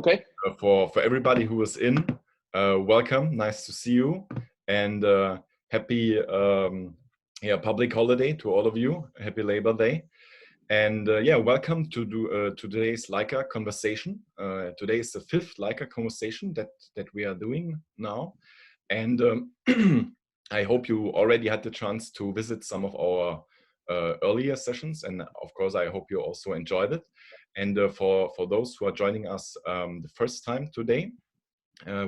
Okay. For everybody who is in, welcome. Nice to see you, and happy public holiday to all of you. Happy Labor Day, and welcome to today's Leica conversation. Today is the fifth Leica conversation that we are doing now, and I hope you already had the chance to visit some of our earlier sessions, and of course I hope you also enjoyed it. And for those who are joining us the first time today,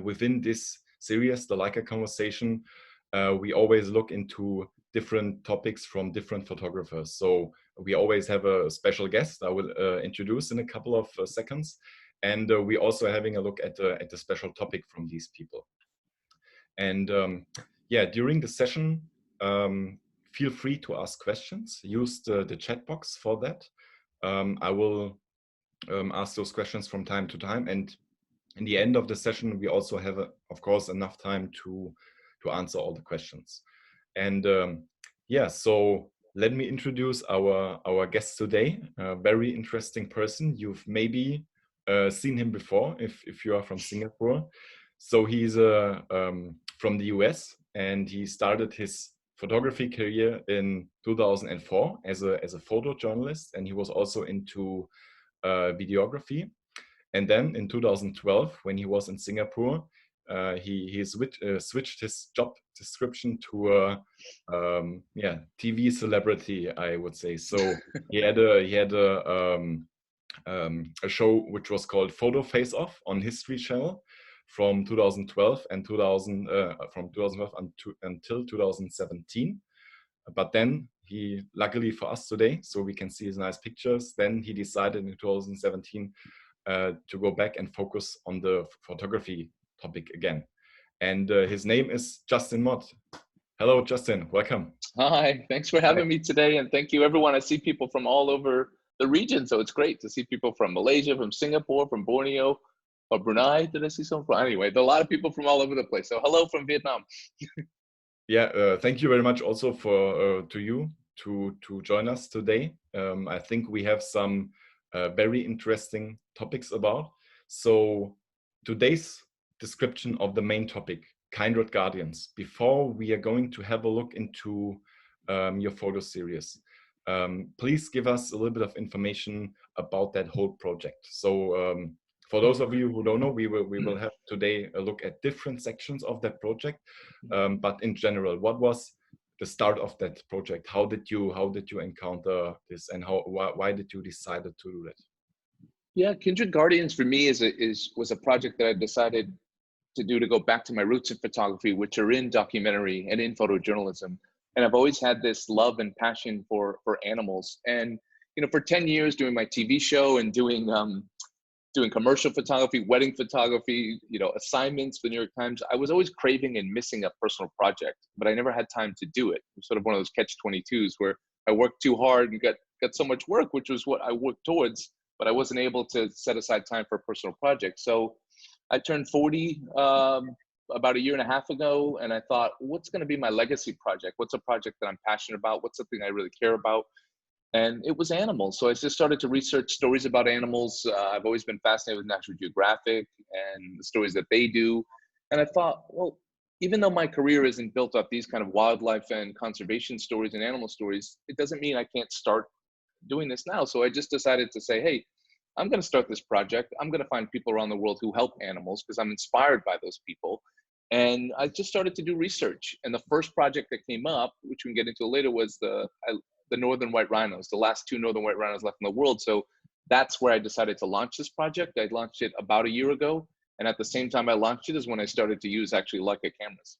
within this series, the Leica conversation, we always look into different topics from different photographers. So we always have a special guest I will introduce in a couple of seconds, and we also having a look at the special topic from these people. And during the session, feel free to ask questions. Use the chat box for that. I will ask those questions from time to time, and in the end of the session we also have of course enough time to answer all the questions. And so let me introduce our guest today, a very interesting person. You've maybe seen him before if you are from Singapore. So he's from the US, and he started his photography career in 2004 as a photojournalist, and he was also into videography. And then in 2012, when he was in Singapore, he switched his job description to a TV celebrity, I would say. So he had a show which was called Photo Face Off on History Channel from 2012 and from 2012 until 2017. But then he, luckily for us today, so we can see his nice pictures, then he decided in 2017 to go back and focus on the photography topic again. And his name is Justin Mott. Hello, Justin. Welcome. Hi. Thanks for having me today, and thank you, everyone. I see people from all over the region, so it's great to see people from Malaysia, from Singapore, from Borneo, or Brunei. Did I see some from? Anyway, there are a lot of people from all over the place. So hello from Vietnam. Thank you very much also for to you to join us today. I think we have some very interesting topics about. So today's description of the main topic, Kindred Guardians. Before we are going to have a look into your photo series, please give us a little bit of information about that whole project. So for those of you who don't know, we will have today a look at different sections of that project. But in general, what was the start of that project? How did you encounter this, and why did you decide to do that? Yeah, Kindred Guardians for me was a project that I decided to do to go back to my roots in photography, which are in documentary and in photojournalism. And I've always had this love and passion for animals. And for 10 years doing my TV show and doing commercial photography, wedding photography, assignments for the New York Times, I was always craving and missing a personal project, but I never had time to do it. It was sort of one of those catch-22s where I worked too hard and got so much work, which was what I worked towards, but I wasn't able to set aside time for a personal project. So I turned 40 about a year and a half ago, and I thought, what's going to be my legacy project? What's a project that I'm passionate about? What's something I really care about? And it was animals. So I just started to research stories about animals. I've always been fascinated with National Geographic and the stories that they do. And I thought, well, even though my career isn't built off these kind of wildlife and conservation stories and animal stories, it doesn't mean I can't start doing this now. So I just decided to say, hey, I'm going to start this project. I'm going to find people around the world who help animals because I'm inspired by those people. And I just started to do research. And the first project that came up, which we can get into later, was the northern white rhinos, the last two northern white rhinos left in the world. So that's where I decided to launch this project. I launched it about a year ago. And at the same time I launched it is when I started to use actually Leica cameras.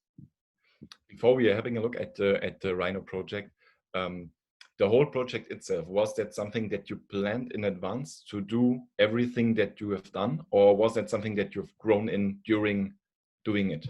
Before we are having a look at the Rhino project, the whole project itself, was that something that you planned in advance to do everything that you have done, or was that something that you've grown in during doing it?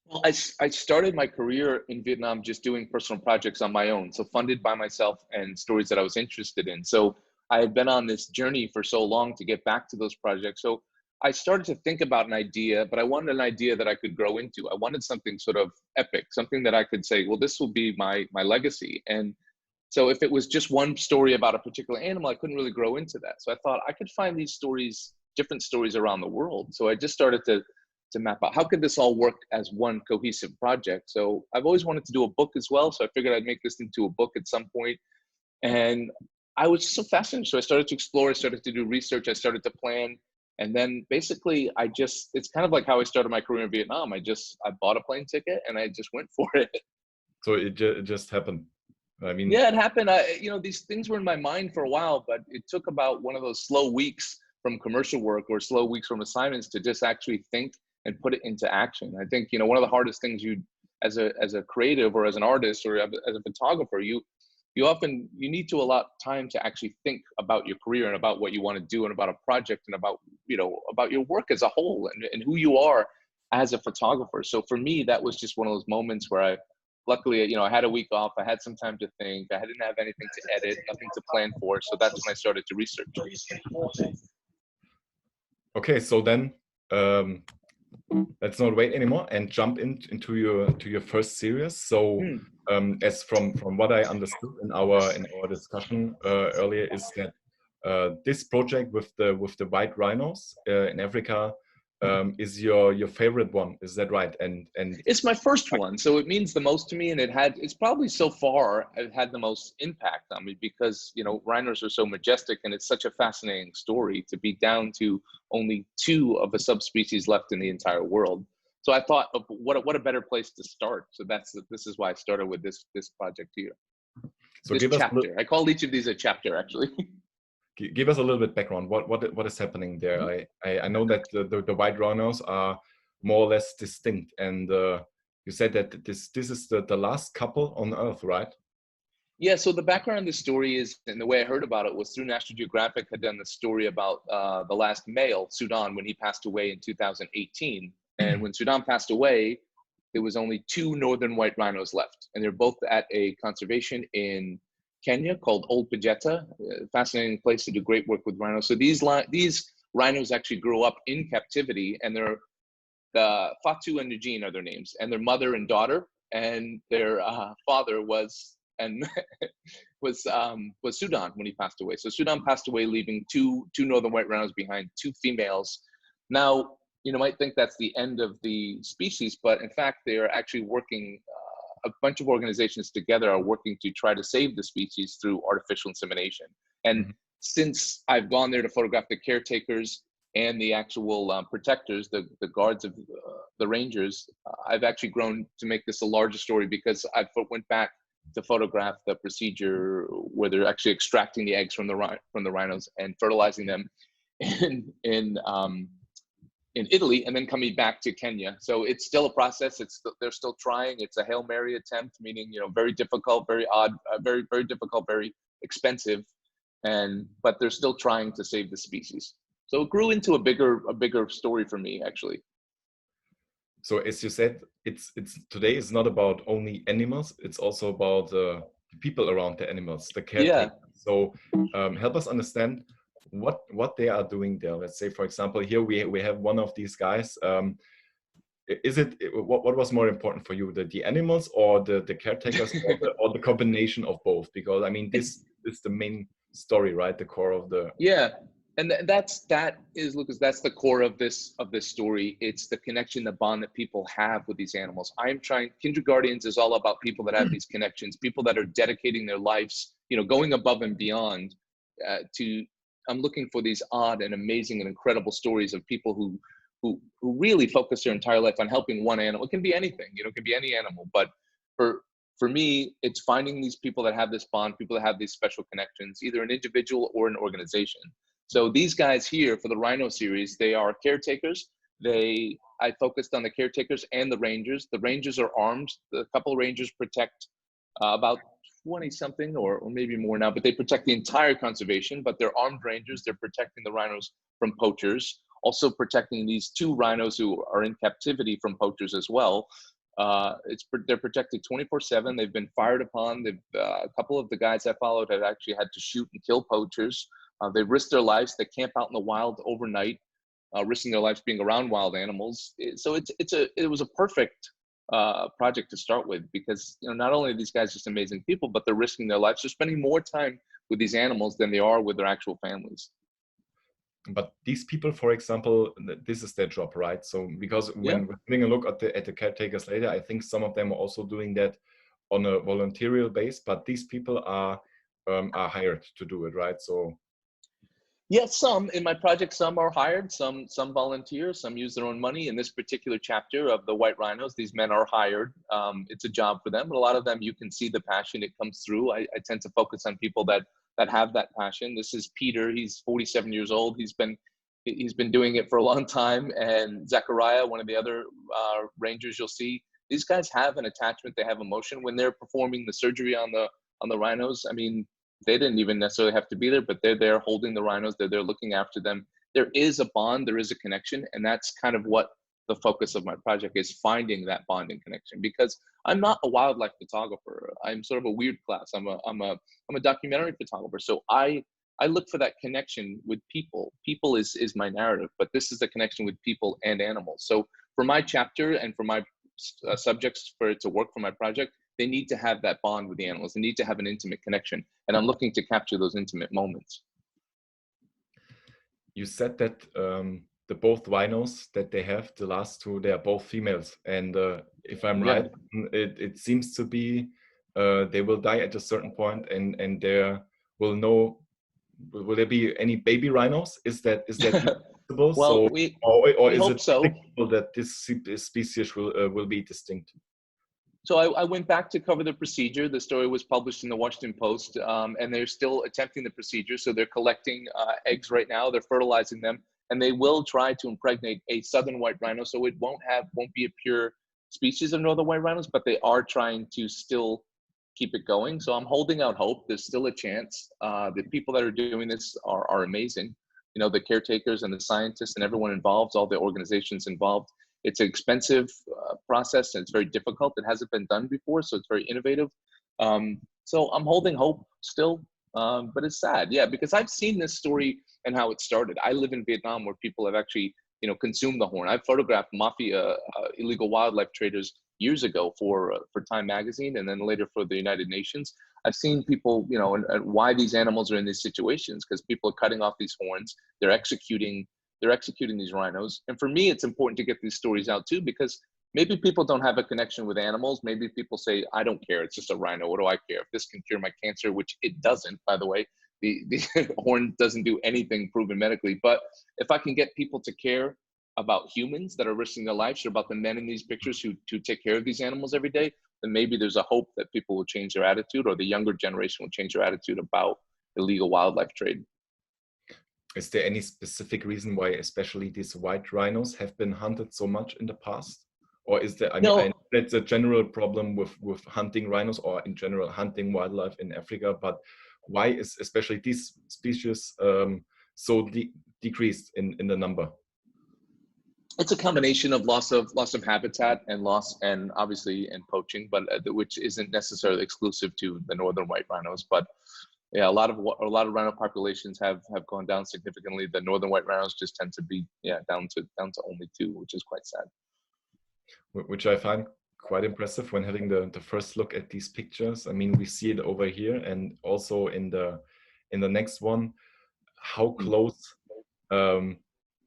Well, I started my career in Vietnam just doing personal projects on my own, so funded by myself and stories that I was interested in. So I had been on this journey for so long to get back to those projects. So I started to think about an idea, but I wanted an idea that I could grow into. I wanted something sort of epic, something that I could say, well, this will be my legacy. And so if it was just one story about a particular animal, I couldn't really grow into that. So I thought I could find these stories different stories around the world. So I just started to map out how could this all work as one cohesive project. So I've always wanted to do a book as well. So I figured I'd make this into a book at some point. And I was just so fascinated. So I started to explore, I started to do research, I started to plan. And then basically it's kind of like how I started my career in Vietnam. I bought a plane ticket and I just went for it. So it just happened. I mean, yeah, it happened. These things were in my mind for a while, but it took about one of those slow weeks from commercial work or slow weeks from assignments to just actually think and put it into action. I think, one of the hardest things as a creative or as an artist or as a photographer, you need to allot time to actually think about your career and about what you want to do and about a project and about your work as a whole and who you are as a photographer. So for me, that was just one of those moments where luckily, I had a week off. I had some time to think. I didn't have anything to edit, nothing to plan for. So that's when I started to research. Okay, so then let's not wait anymore and jump into your first series. So as from what I understood in our discussion earlier is that this project with the white rhinos in Africa is your favorite one. Is that right? And it's my first one, so it means the most to me, and it's probably so far it had the most impact on me because rhinos are so majestic, and it's such a fascinating story to be down to only 2 of a subspecies left in the entire world. So I thought, what a better place to start. So this is why I started with this project here. So this chapter. I call each of these a chapter, actually. Give us a little bit background. What is happening there? I know that the white rhinos are more or less distinct, and you said that this is the last couple on Earth, right? Yeah. So the background of the story is, and the way I heard about it was through National Geographic had done the story about the last male, Sudan, when he passed away in 2018. And when Sudan passed away, there was only 2 northern white rhinos left, and they're both at a conservation in Kenya called Old Pajeta, a fascinating place to do great work with rhinos. So these rhinos actually grew up in captivity, and they're Fatu and Eugene are their names, and their mother and daughter, and their father was Sudan when he passed away. So Sudan passed away, leaving two northern white rhinos behind, 2 females. Now, you might think that's the end of the species, but in fact, they are actually working. A bunch of organizations together are working to try to save the species through artificial insemination. And since I've gone there to photograph the caretakers and the actual protectors, the guards of the rangers, I've actually grown to make this a larger story because I went back to photograph the procedure where they're actually extracting the eggs from the rhinos and fertilizing them in Italy, and then coming back to Kenya. So it's still a process. They're still trying. It's a Hail Mary attempt, meaning, very difficult, very odd, very, very difficult, very expensive. But they're still trying to save the species. So it grew into a bigger story for me, actually. So as you said, it's today is not about only animals. It's also about the people around the animals, the caretakers. Yeah. So help us understand what they are doing there. Let's say, for example, here we have one of these guys. What was more important for you, the animals or the caretakers or the combination of both? Because I mean, this is the main story, right? The core of the and that is, Lucas, that's the core of this story. It's the connection, the bond that people have with these animals. Kindred Guardians is all about people that have these connections, people that are dedicating their lives, going above and beyond I'm looking for these odd and amazing and incredible stories of people who really focus their entire life on helping one animal. It can be anything, it can be any animal. But for me, it's finding these people that have this bond, people that have these special connections, either an individual or an organization. So these guys here for the Rhino series, they are caretakers. I focused on the caretakers and the rangers. The rangers are armed. The couple of rangers protect about 20 something or maybe more now, but they protect the entire conservation, but they're armed rangers. They're protecting the rhinos from poachers, also protecting these 2 rhinos who are in captivity from poachers as well. They're protected 24/7. They've been fired upon. A couple of the guys I followed have actually had to shoot and kill poachers. They risk their lives. They camp out in the wild overnight, risking their lives being around wild animals. So it was a perfect project to start with because not only are these guys just amazing people, but they're risking their lives. They're spending more time with these animals than they are with their actual families. but these people, for example, this is their job, right? So because Yeah. when we're having a look at the caretakers later, I think some of them are also doing that on a voluntary base, but these people are hired to do it, right? So Yes, some in my project, some are hired, some volunteer, some use their own money. In this particular chapter of the White Rhinos, these men are hired. It's a job for them, but a lot of them, you can see the passion, it comes through. I tend to focus on people that have that passion. This is Peter. He's 47 years old. He's been doing it for a long time. And Zachariah, one of the other rangers you'll see, these guys have an attachment. They have emotion when they're performing the surgery on the rhinos. I mean, they didn't even necessarily have to be there, but they're there holding the rhinos. They're there looking after them. There is a bond, there is a connection, and that's kind of what the focus of my project is, finding that bonding connection. Because I'm not a wildlife photographer. I'm sort of a weird class. I'm a documentary photographer. So I look for that connection with people. People is my narrative, but this is the connection with people and animals. So for my chapter and for my subjects, for it to work for my project, they need to have that bond with the animals. They need to have an intimate connection. And I'm looking to capture those intimate moments. You said that the both rhinos that they have, the last two, they are both females. And if I'm right, it seems to be they will die at a certain point, and there will there be any baby rhinos? Is that possible? Well, So, we is hope it so. predictable that this species will be distinct? So I went back to cover the procedure. The story was published in the Washington Post, and they're still attempting the procedure. So they're collecting eggs right now. They're fertilizing them, and they will try to impregnate a southern white rhino. So it won't be a pure species of northern white rhinos, but they are trying to still keep it going. So I'm holding out hope. There's still a chance. The people that are doing this are amazing. You know, the caretakers and the scientists and everyone involved, all the organizations involved. It's an expensive process, and it's very difficult. It hasn't been done before, so it's very innovative. So I'm holding hope still, but it's sad, yeah, because I've seen this story and how it started. I live in Vietnam, where people have actually, consumed the horn. I photographed mafia, illegal wildlife traders years ago for Time magazine, and then later for the United Nations. I've seen people, and why these animals are in these situations, because people are cutting off these horns. They're executing these rhinos. And for me, it's important to get these stories out too, because maybe people don't have a connection with animals. Maybe people say, I don't care, it's just a rhino, what do I care? If this can cure my cancer, which it doesn't, by the way, the horn doesn't do anything proven medically. But if I can get people to care about humans that are risking their lives, or about the men in these pictures who take care of these animals every day, then maybe there's a hope that people will change their attitude, or the younger generation will change their attitude about illegal wildlife trade. Is there any specific reason why especially these white rhinos have been hunted so much in the past? Or is there, I mean, that's a general problem with hunting rhinos, or in general hunting wildlife in Africa, but why is especially these species so decreased in the number? It's a combination of loss of habitat and obviously poaching, but which isn't necessarily exclusive to the northern white rhinos. But yeah, a lot of rhino populations have gone down significantly. The northern white rhinos just tend to be down to only 2, which is quite sad. Which I find quite impressive when having the first look at these pictures. I mean, we see it over here, and also in the next one, how close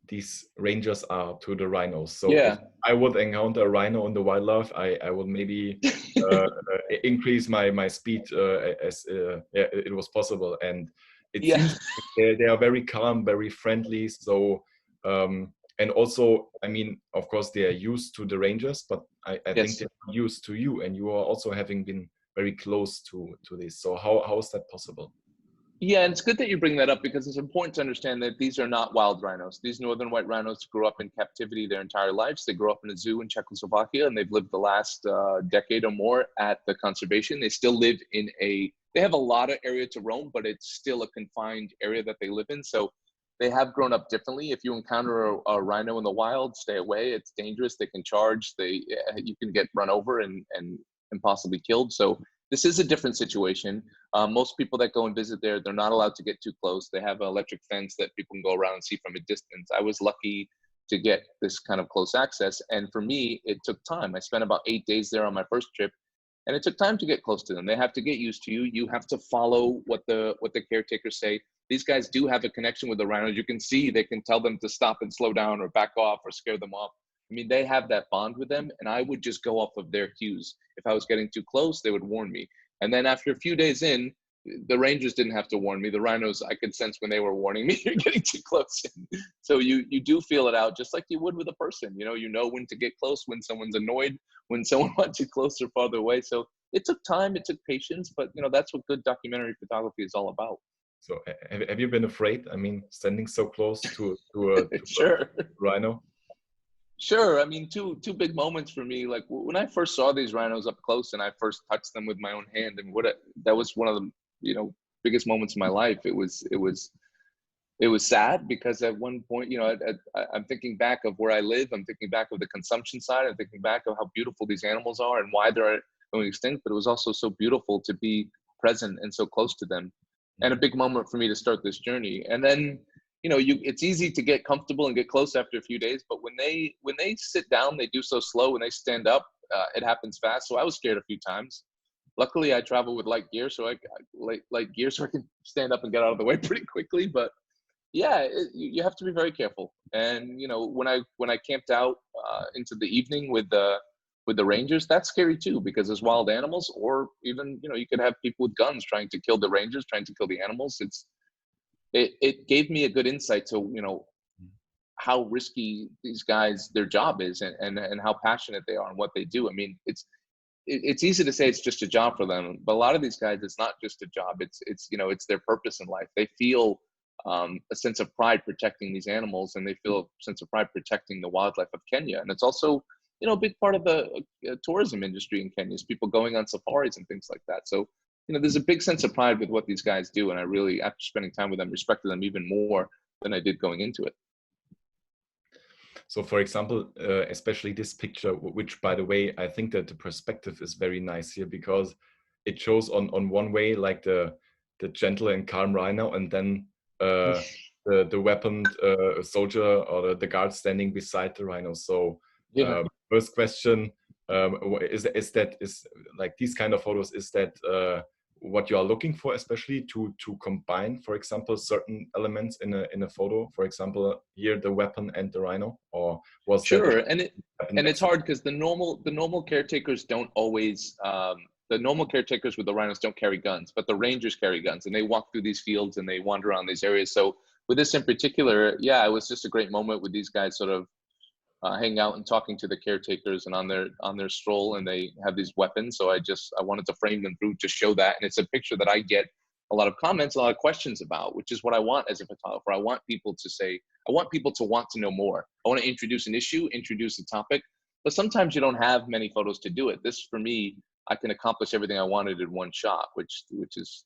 these rangers are to the rhinos. So if I would encounter a rhino in the wildlife, I would maybe increase my speed as it was possible. And it seems they are very calm, very friendly. So and also, I mean, of course, they are used to the rangers, but I think they're used to you, and you are also having been very close to this. So how is that possible? Yeah, and it's good that you bring that up, because it's important to understand that these are not wild rhinos. These northern white rhinos grew up in captivity their entire lives. They grew up in a zoo in Czechoslovakia, and they've lived the last decade or more at the conservation. They still live they have a lot of area to roam, but it's still a confined area that they live in. So they have grown up differently. If you encounter a rhino in the wild, stay away. It's dangerous. They can charge. You can get run over and possibly killed. So this is a different situation. Most people that go and visit there, they're not allowed to get too close. They have an electric fence that people can go around and see from a distance. I was lucky to get this kind of close access. And for me, it took time. I spent about 8 days there on my first trip, and it took time to get close to them. They have to get used to you. You have to follow what the caretakers say. these guys do have a connection with the rhinos. You can see they can tell them to stop and slow down or back off or scare them off. I mean, they have that bond with them, and I would just go off of their cues. If I was getting too close, they would warn me. And then after a few days in, the rangers didn't have to warn me. The rhinos, I could sense when they were warning me, you're getting too close. So you do feel it out, just like you would with a person. You know when to get close, when someone's annoyed, when someone wants you closer, farther away. So it took time, it took patience, but that's what good documentary photography is all about. So have you been afraid? I mean, standing so close to a Sure. rhino? Sure. I mean, two big moments for me. Like when I first saw these rhinos up close and I first touched them with my own hand, and that was one of the biggest moments of my life. It was sad because at one point, I'm thinking back of where I live. I'm thinking back of the consumption side. I'm thinking back of how beautiful these animals are and why they're going extinct. But it was also so beautiful to be present and so close to them, and a big moment for me to start this journey. And then it's easy to get comfortable and get close after a few days, but when they sit down, they do so slow. When they stand up, it happens fast. So I was scared a few times. Luckily, I travel with light gear, so I can stand up and get out of the way pretty quickly. But yeah, you have to be very careful. And when I camped out into the evening with the rangers, that's scary too, because there's wild animals, or even you could have people with guns trying to kill the rangers, trying to kill the animals. It gave me a good insight to how risky these guys, their job is, and how passionate they are and what they do. I mean, it's easy to say it's just a job for them, but a lot of these guys, it's not just a job. It's their purpose in life. They feel a sense of pride protecting these animals, and they feel a sense of pride protecting the wildlife of Kenya. And it's also a big part of the tourism industry in Kenya is people going on safaris and things like that. So there's a big sense of pride with what these guys do. And I really, after spending time with them, respected them even more than I did going into it. So for example, especially this picture, which by the way, I think that the perspective is very nice here, because it shows on one way, like the gentle and calm rhino, and then the weaponed soldier or the guard standing beside the rhino. So first question, is like these kind of photos, is that what you are looking for, especially to combine, for example, certain elements in a photo, for example here the weapon and the rhino, or was sure that and it's hard because the normal caretakers don't always the normal caretakers with the rhinos don't carry guns, but the rangers carry guns, and they walk through these fields and they wander around these areas. So with this in particular, yeah, it was just a great moment with these guys sort of hanging out and talking to the caretakers and on their stroll, and they have these weapons. So I wanted to frame them through to show that. And it's a picture that I get a lot of comments, a lot of questions about, which is what I want as a photographer. I want people to want to know more. I want to introduce an issue, introduce a topic, but sometimes you don't have many photos to do it. This, for me, I can accomplish everything I wanted in one shot, which is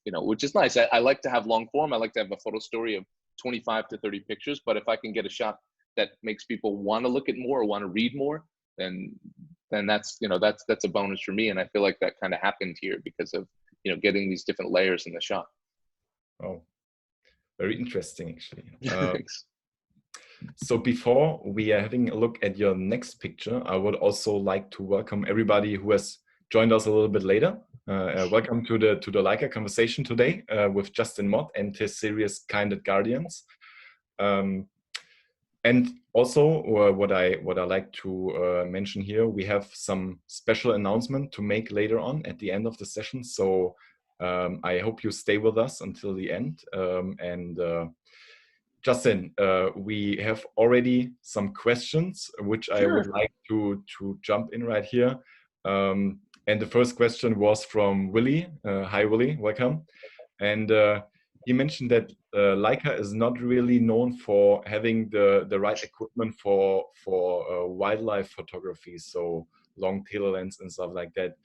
nice. I like to have long form. I like to have a photo story of 25 to 30 pictures, but if I can get a shot that makes people want to look at more or want to read more, then that's a bonus for me. And I feel like that kind of happened here because of getting these different layers in the shot. Oh, very interesting, actually. So before we are having a look at your next picture, I would also like to welcome everybody who has joined us a little bit later. Welcome to the Leica conversation today with Justin Mott and his series Kindred Guardians. And also, what I like to mention here, we have some special announcement to make later on at the end of the session. So I hope you stay with us until the end. Justin, we have already some questions, which I would like to jump in right here. And the first question was from Willie. Hi, Willie, welcome. And he mentioned that Leica is not really known for having the right equipment for wildlife photography, so long telelens and stuff like that,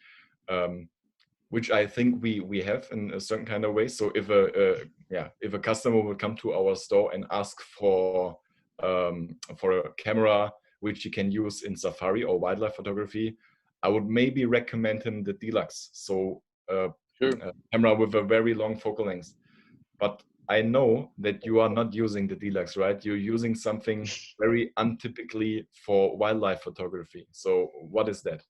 which I think we have in a certain kind of way. So if a customer would come to our store and ask for a camera which he can use in safari or wildlife photography, I would maybe recommend him the Deluxe, so a camera with a very long focal length. But I know that you are not using the Deluxe, right? You're using something very untypically for wildlife photography. So what is that?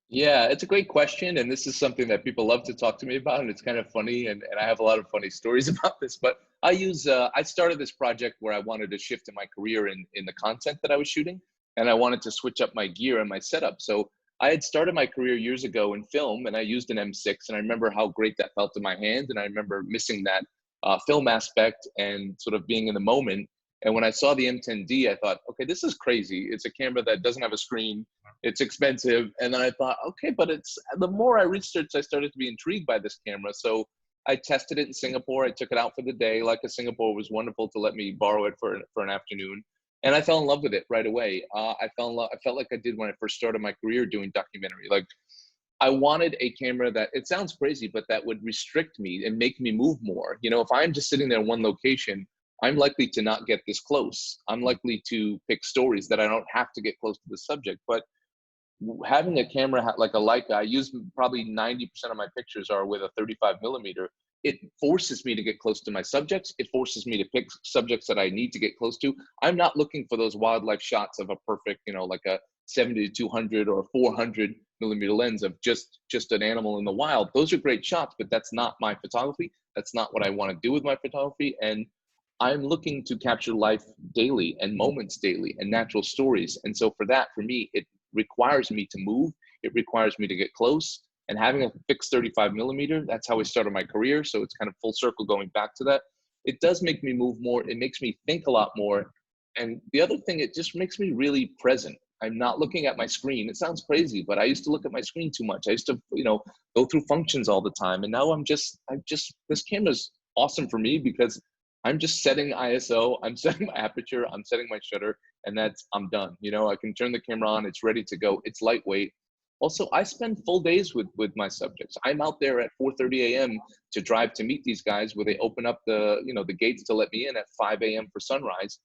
Yeah, it's a great question. And this is something that people love to talk to me about. And it's kind of funny. And I have a lot of funny stories about this. But I started this project where I wanted to shift in my career in the content that I was shooting, and I wanted to switch up my gear and my setup. So I had started my career years ago in film, and I used an M6, and I remember how great that felt in my hand, and I remember missing that film aspect and sort of being in the moment. And when I saw the M10-D, I thought, okay, this is crazy. It's a camera that doesn't have a screen. It's expensive. And then I thought, okay, but the more I researched, I started to be intrigued by this camera. So I tested it in Singapore. I took it out for the day. Leica Singapore was wonderful to let me borrow it for an afternoon. And I fell in love with it right away. I felt like I did when I first started my career doing documentary. Like, I wanted a camera that, it sounds crazy, but that would restrict me and make me move more. You know, if I'm just sitting there in one location, I'm likely to not get this close. I'm likely to pick stories that I don't have to get close to the subject. But having a camera like a Leica, I use probably 90% of my pictures are with a 35 millimeter. It forces me to get close to my subjects. It forces me to pick subjects that I need to get close to. I'm not looking for those wildlife shots of a perfect, you know, like a 70 to 200 or 400 millimeter lens of just an animal in the wild. Those are great shots, but that's not my photography. That's not what I want to do with my photography. And I'm looking to capture life daily and moments daily and natural stories. And so for that, for me, it requires me to move. It requires me to get close. And having a fixed 35 millimeter, that's how I started my career. So it's kind of full circle going back to that. It does make me move more. It makes me think a lot more. And the other thing, it just makes me really present. I'm not looking at my screen. It sounds crazy, but I used to look at my screen too much. I used to, you know, go through functions all the time. And now this camera's awesome for me because I'm just setting ISO, I'm setting my aperture, I'm setting my shutter, and I'm done. You know, I can turn the camera on, it's ready to go. It's lightweight. Also, I spend full days with my subjects. I'm out there at 4:30 a.m. to drive to meet these guys where they open up the gates to let me in at 5 a.m. for sunrise.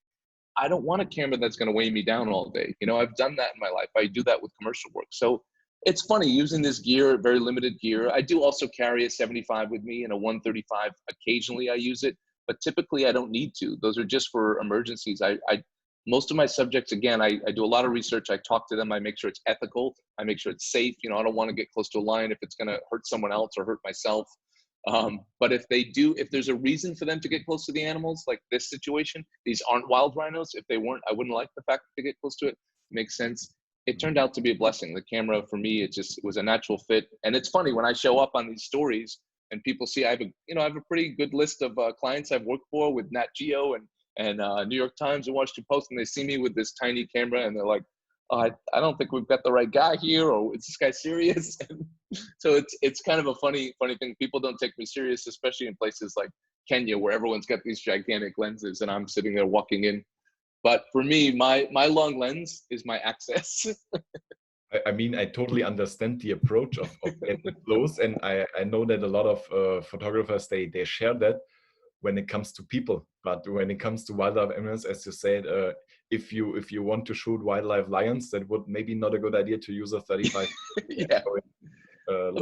I don't want a camera that's going to weigh me down all day. You know, I've done that in my life. I do that with commercial work. So it's funny using this gear, very limited gear. I do also carry a 75 with me and a 135. Occasionally I use it, but typically I don't need to. Those are just for emergencies. Most of my subjects, again, I do a lot of research. I talk to them. I make sure it's ethical. I make sure it's safe. You know, I don't want to get close to a lion if it's going to hurt someone else or hurt myself. But if there's a reason for them to get close to the animals, like this situation, these aren't wild rhinos. If they weren't, I wouldn't like the fact that they get close to it. Makes sense. It turned out to be a blessing. The camera for me, it was a natural fit. And it's funny when I show up on these stories and people see I have a pretty good list of clients I've worked for with Nat Geo and New York Times and Washington Post, and they see me with this tiny camera and they're like, oh, I don't think we've got the right guy here, or is this guy serious? So it's kind of a funny thing. People don't take me serious, especially in places like Kenya where everyone's got these gigantic lenses and I'm sitting there walking in. But for me, my long lens is my access. I mean, I totally understand the approach of getting close, and I know that a lot of photographers, they share that when it comes to people. But when it comes to wildlife animals, as you said, if you want to shoot wildlife lions, that would maybe not a good idea to use a 35. Yeah.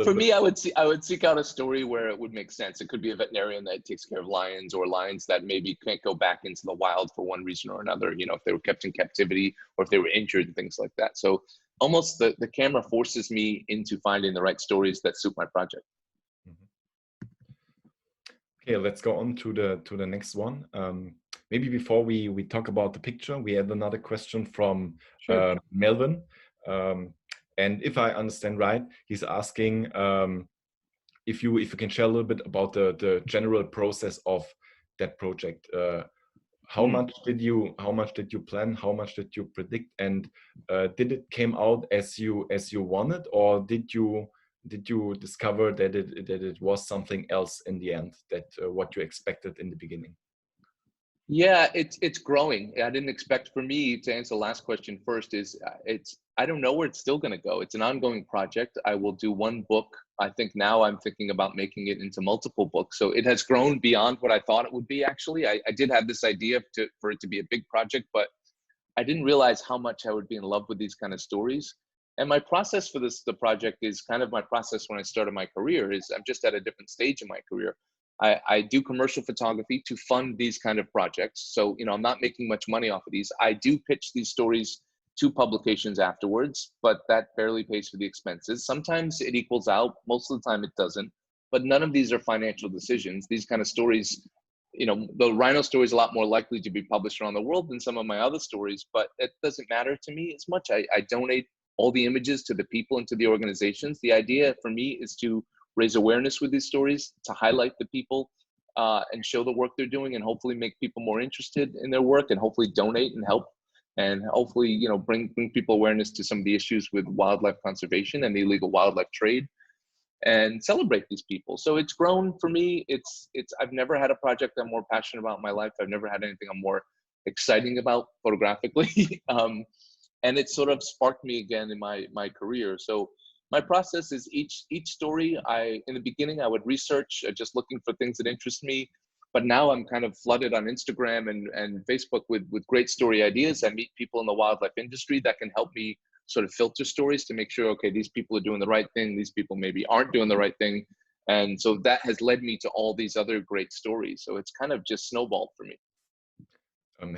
For me, I would seek out a story where it would make sense. It could be a veterinarian that takes care of lions, or lions that maybe can't go back into the wild for one reason or another. You know, if they were kept in captivity or if they were injured and things like that. So almost the camera forces me into finding the right stories that suit my project. Okay, let's go on to the next one. Maybe before we talk about the picture, we have another question from Melvin. And if I understand right, he's asking if you can share a little bit about the general process of that project. How much did you plan? How much did you predict? And did it came out as you wanted, or did you discover that it was something else in the end, that what you expected in the beginning? Yeah, it's growing. I didn't expect, for me, to answer the last question first, I don't know where it's still going to go. It's an ongoing project. I will do one book. I think now I'm thinking about making it into multiple books. So it has grown beyond what I thought it would be, actually. I did have this idea for it to be a big project, but I didn't realize how much I would be in love with these kind of stories. And my process for the project is kind of my process when I started my career. I'm just at a different stage in my career. I do commercial photography to fund these kind of projects. So, you know, I'm not making much money off of these. I do pitch these stories to publications afterwards, but that barely pays for the expenses. Sometimes it equals out. Most of the time it doesn't. But none of these are financial decisions. These kind of stories, the rhino story is a lot more likely to be published around the world than some of my other stories, but it doesn't matter to me as much. I donate all the images to the people and to the organizations. The idea for me is to raise awareness with these stories, to highlight the people and show the work they're doing, and hopefully make people more interested in their work, and hopefully donate and help, and hopefully, bring people awareness to some of the issues with wildlife conservation and the illegal wildlife trade, and celebrate these people. So it's grown for me. I've never had a project I'm more passionate about in my life. I've never had anything I'm more exciting about photographically. And it sort of sparked me again in my career. So my process is each story, in the beginning, I would research, just looking for things that interest me. But now I'm kind of flooded on Instagram and Facebook with great story ideas. I meet people in the wildlife industry that can help me sort of filter stories to make sure, okay, these people are doing the right thing. These people maybe aren't doing the right thing. And so that has led me to all these other great stories. So it's kind of just snowballed for me.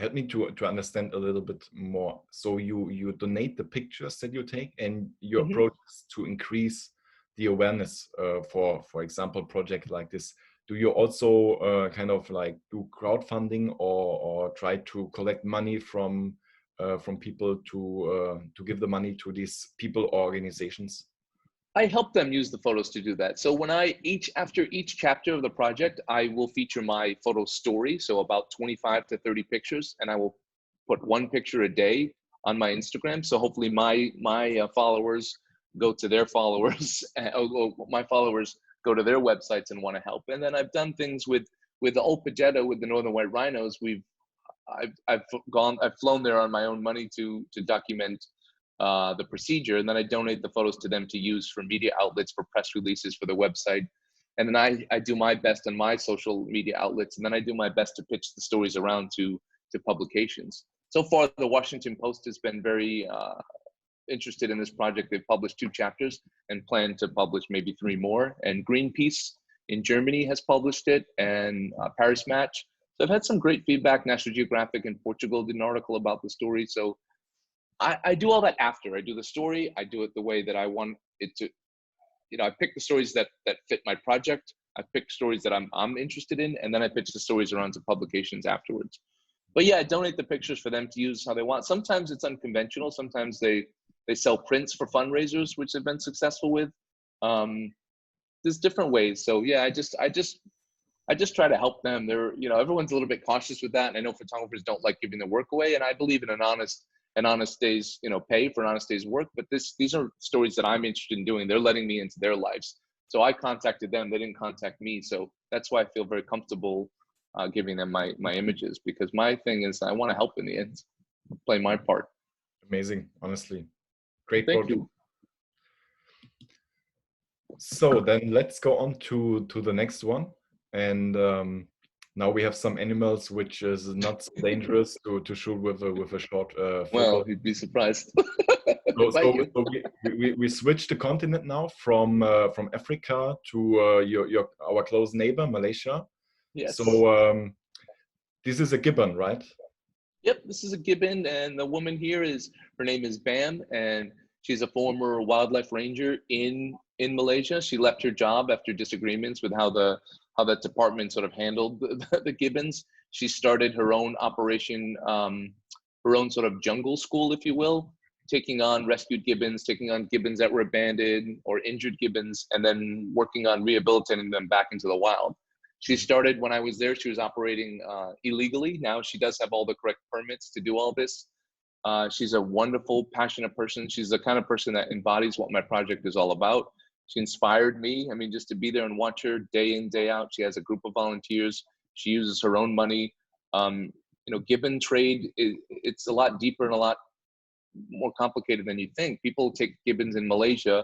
Help me to understand a little bit more. So you donate the pictures that you take, and your approach is to increase the awareness for example, project like this. Do you also kind of like do crowdfunding or try to collect money from people to give the money to these people or organizations? I help them use the photos to do that. So when after each chapter of the project, I will feature my photo story. So about 25 to 30 pictures, and I will put one picture a day on my Instagram. So hopefully my followers go to their followers, my followers go to their websites and want to help. And then I've done things with the old Pajetta, with the northern white rhinos. I've flown there on my own money to document the procedure, and then I donate the photos to them to use for media outlets, for press releases, for the website. And then I do my best on my social media outlets, and then I do my best to pitch the stories around to publications. So far, the Washington Post has been very interested in this project. They've published 2 chapters and plan to publish maybe 3 more. And Greenpeace in Germany has published it, and Paris Match. So I've had some great feedback. National Geographic in Portugal did an article about the story. So I do all that after. I do the story. I do it the way that I want it to. I pick the stories that fit my project. I pick stories that I'm interested in, and then I pitch the stories around to publications afterwards. But yeah, I donate the pictures for them to use how they want. Sometimes it's unconventional. Sometimes they sell prints for fundraisers, which they've been successful with. There's different ways. So yeah, I just try to help them. Everyone's a little bit cautious with that, and I know photographers don't like giving their work away. And I believe in an honest day's pay for an honest day's work. But these are stories that I'm interested in doing. They're letting me into their lives. So I contacted them. They didn't contact me. So that's why I feel very comfortable giving them my images, because my thing is I want to help in the end, play my part. Amazing, honestly. Great Thank project. you. So then let's go on to the next one. And now we have some animals which is not so dangerous to shoot with a short focal. Well, you'd be surprised. So we switched the continent now from Africa to our close neighbor, Malaysia. Yes. So this is a gibbon, right? Yep, this is a gibbon, and the woman here her name is Bam, and she's a former wildlife ranger in Malaysia. She left her job after disagreements with how that department sort of handled the gibbons. She started her own operation, her own sort of jungle school, if you will, taking on rescued gibbons, taking on gibbons that were abandoned or injured gibbons, and then working on rehabilitating them back into the wild. She started when I was there. She was operating illegally. Now she does have all the correct permits to do all this. She's a wonderful, passionate person. She's the kind of person that embodies what my project is all about. She inspired me. I mean, just to be there and watch her day in, day out. She has a group of volunteers. She uses her own money. Gibbon trade, it's a lot deeper and a lot more complicated than you think. People take gibbons in Malaysia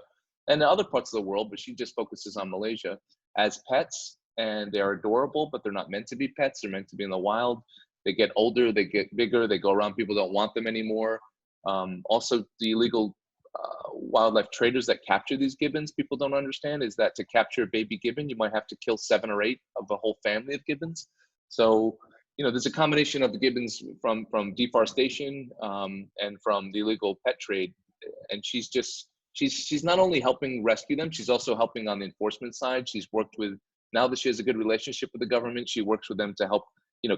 and other parts of the world, but she just focuses on Malaysia as pets, and they are adorable, but they're not meant to be pets. They're meant to be in the wild. They get older, they get bigger, they go around, people don't want them anymore. Also, the illegal wildlife traders that capture these gibbons, people don't understand, is that to capture a baby gibbon, you might have to kill 7 or 8 of a whole family of gibbons. So, there's a combination of the gibbons from deforestation and from the illegal pet trade. And she's not only helping rescue them, she's also helping on the enforcement side. She's worked with Now that she has a good relationship with the government, she works with them to help,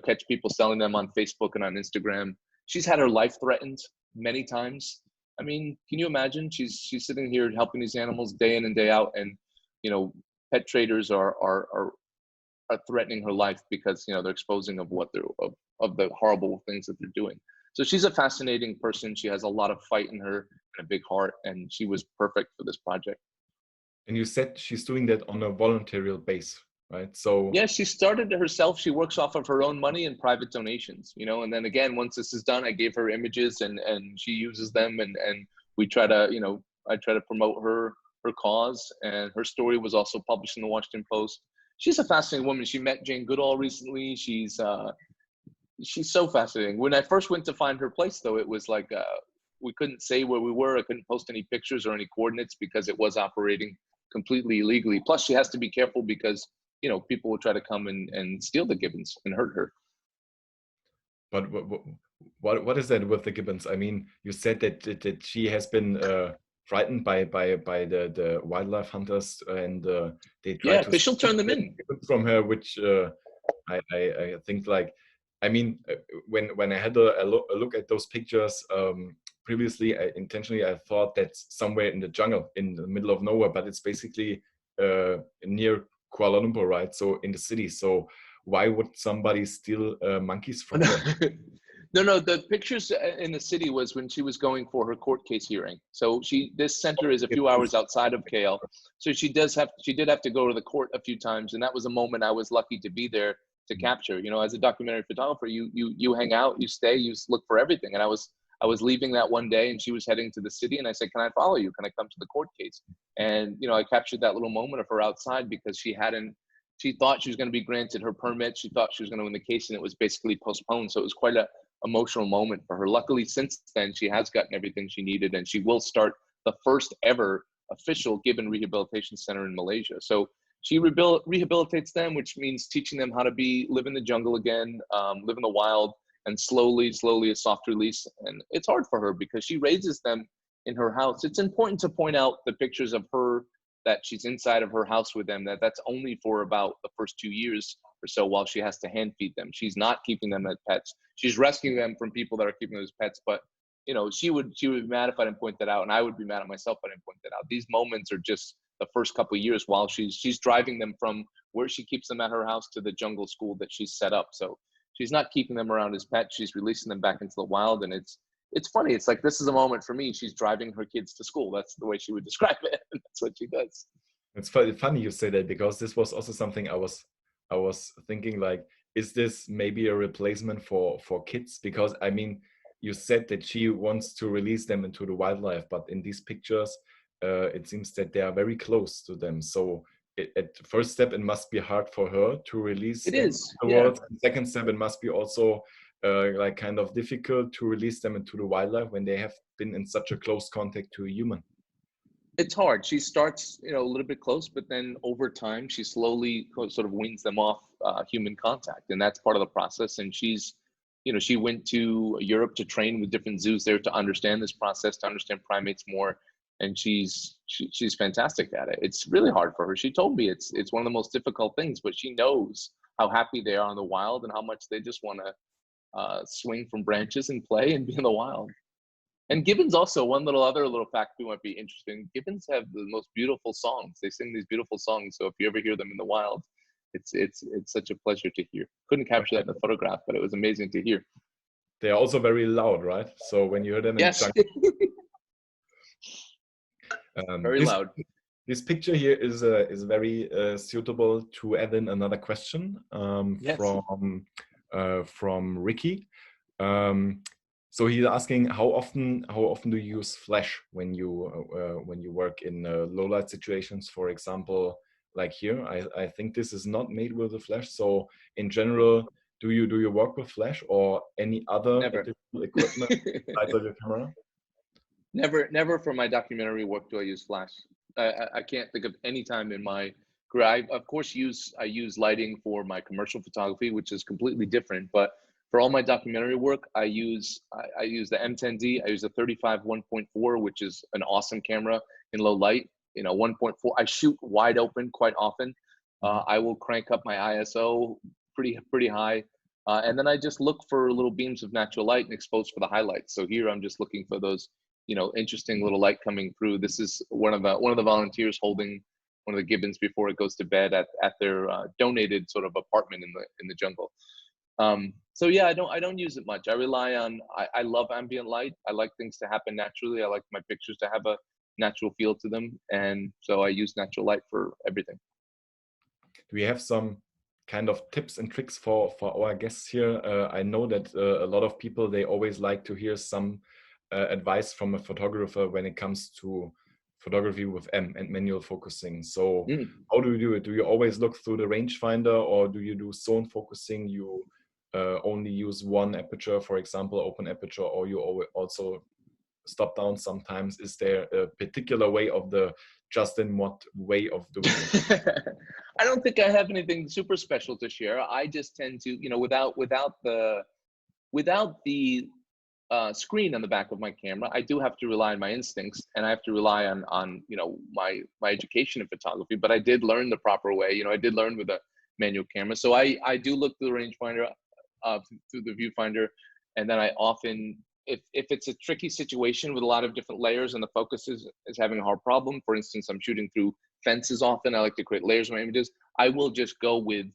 catch people selling them on Facebook and on Instagram. She's had her life threatened many times. I mean, can you imagine? She's sitting here helping these animals day in and day out, and pet traders are threatening her life because they're exposing of what of the horrible things that they're doing. So she's a fascinating person. She has a lot of fight in her and a big heart, and she was perfect for this project. And you said she's doing that on a voluntary base, right? So yeah, she started it herself. She works off of her own money and private donations, and then again, once this is done, I gave her images and she uses them, and we try to, I try to promote her cause, and her story was also published in the Washington Post. She's a fascinating woman. She met Jane Goodall recently. She's so fascinating. When I first went to find her place, though, it was like we couldn't say where we were. I couldn't post any pictures or any coordinates because it was operating completely illegally. Plus, she has to be careful because people will try to come and steal the gibbons and hurt her. But what is that with the gibbons? I mean, you said that she has been frightened by the wildlife hunters, and they try to she'll turn them in from her, which I think, like, I mean, when I had a look at those pictures previously, I thought that's somewhere in the jungle, in the middle of nowhere, but it's basically near Kuala Lumpur, right? So in the city. So why would somebody steal monkeys from her? No, the pictures in the city was when she was going for her court case hearing. So this center is a few hours outside of KL. So she did have to go to the court a few times, and that was a moment I was lucky to be there to capture. As a documentary photographer, you hang out, you stay, you look for everything. And I was leaving that one day, and she was heading to the city, and I said, "Can I follow you? Can I come to the court case?" And I captured that little moment of her outside because she thought she was going to be granted her permit. She thought she was going to win the case, and it was basically postponed. So it was quite a emotional moment for her. Luckily, since then, she has gotten everything she needed, and she will start the first ever official gibbon rehabilitation center in Malaysia. So she rehabilitates them, which means teaching them how to live in the jungle again, live in the wild, and slowly a soft release. And it's hard for her because she raises them in her house. It's important to point out the pictures of her that she's inside of her house with them, that's only for about the first 2 years or so while she has to hand feed them. She's not keeping them as pets. She's rescuing them from people that are keeping them as pets, but she would be mad if I didn't point that out, and I would be mad at myself if I didn't point that out. These moments are just the first couple of years while she's driving them from where she keeps them at her house to the jungle school that she's set up. So she's not keeping them around as pets. She's releasing them back into the wild, and it's funny. It's like, this is a moment for me. She's driving her kids to school. That's the way she would describe it. That's what she does. It's funny you say that, because this was also something I was thinking, like, is this maybe a replacement for kids? Because I mean, you said that she wants to release them into the wildlife, but in these pictures, it seems that they are very close to them. So at the first step, it must be hard for her to release it them is to the world. Second step, it must be also like kind of difficult to release them into the wildlife when they have been in such a close contact to a human. It's hard. She starts, a little bit close, but then over time, she slowly sort of weans them off human contact, and that's part of the process. And she went to Europe to train with different zoos there to understand this process, to understand primates more, and she's fantastic at it. It's really hard for her. She told me it's one of the most difficult things, but she knows how happy they are in the wild and how much they just want to swing from branches and play and be in the wild. And gibbons also, other little fact you might be interested in, gibbons have the most beautiful songs. They sing these beautiful songs. So if you ever hear them in the wild, it's such a pleasure to hear. Couldn't capture that in the photograph, but it was amazing to hear. They're also very loud, right? So when you hear them in yes. Very loud. This picture here is very suitable to add in another question from Ricky. So he's asking, how often do you use flash when you work in low light situations? For example, like here, I think this is not made with a flash. So in general, do you work with flash or any other additional equipment besides your camera? Never for my documentary work do I use flash. I can't think of any time in my career. I of course I use lighting for my commercial photography, which is completely different, but for all my documentary work, I use the M10-D. I use the 35 1.4, which is an awesome camera in low light. 1.4. I shoot wide open quite often. I will crank up my ISO pretty high. And then I just look for little beams of natural light and expose for the highlights. So here I'm just looking for those, interesting little light coming through. This is one of the volunteers holding one of the gibbons before it goes to bed at their donated sort of apartment in the jungle. So yeah, I don't use it much. I rely on, I love ambient light. I like things to happen naturally. I like my pictures to have a natural feel to them. And so I use natural light for everything. Do we have some kind of tips and tricks for our guests here? I know that a lot of people, they always like to hear some advice from a photographer when it comes to photography with M and manual focusing. So how do you do it? Do you always look through the rangefinder, or do you do zone focusing? You only use one aperture, for example, open aperture, or you also stop down sometimes? Is there a particular way of the Justin Mott way of doing it? I don't think I have anything super special to share. I just tend to, without the screen on the back of my camera, I do have to rely on my instincts, and I have to rely on my education in photography. But I did learn the proper way. I did learn with a manual camera, so I do look through the rangefinder, through the viewfinder, and then I often, if it's a tricky situation with a lot of different layers and the focus is having a hard problem, for instance, I'm shooting through fences often, I like to create layers in my images, I will just go with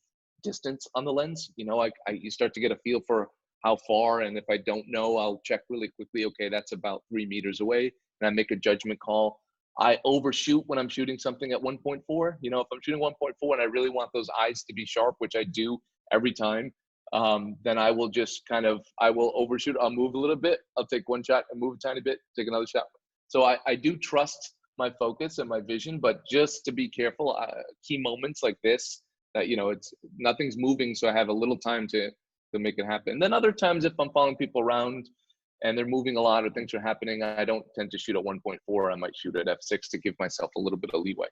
distance on the lens. You start to get a feel for how far, and if I don't know, I'll check really quickly, okay, that's about 3 meters away, and I make a judgment call. I overshoot when I'm shooting something at 1.4. If I'm shooting 1.4 and I really want those eyes to be sharp, which I do every time, then I will just I will overshoot. I'll move a little bit. I'll take one shot and move a tiny bit, take another shot. So I do trust my focus and my vision, but just to be careful, key moments like this, that, it's nothing's moving. So I have a little time to make it happen. And then other times, if I'm following people around and they're moving a lot or things are happening, I don't tend to shoot at 1.4. I might shoot at f6 to give myself a little bit of leeway.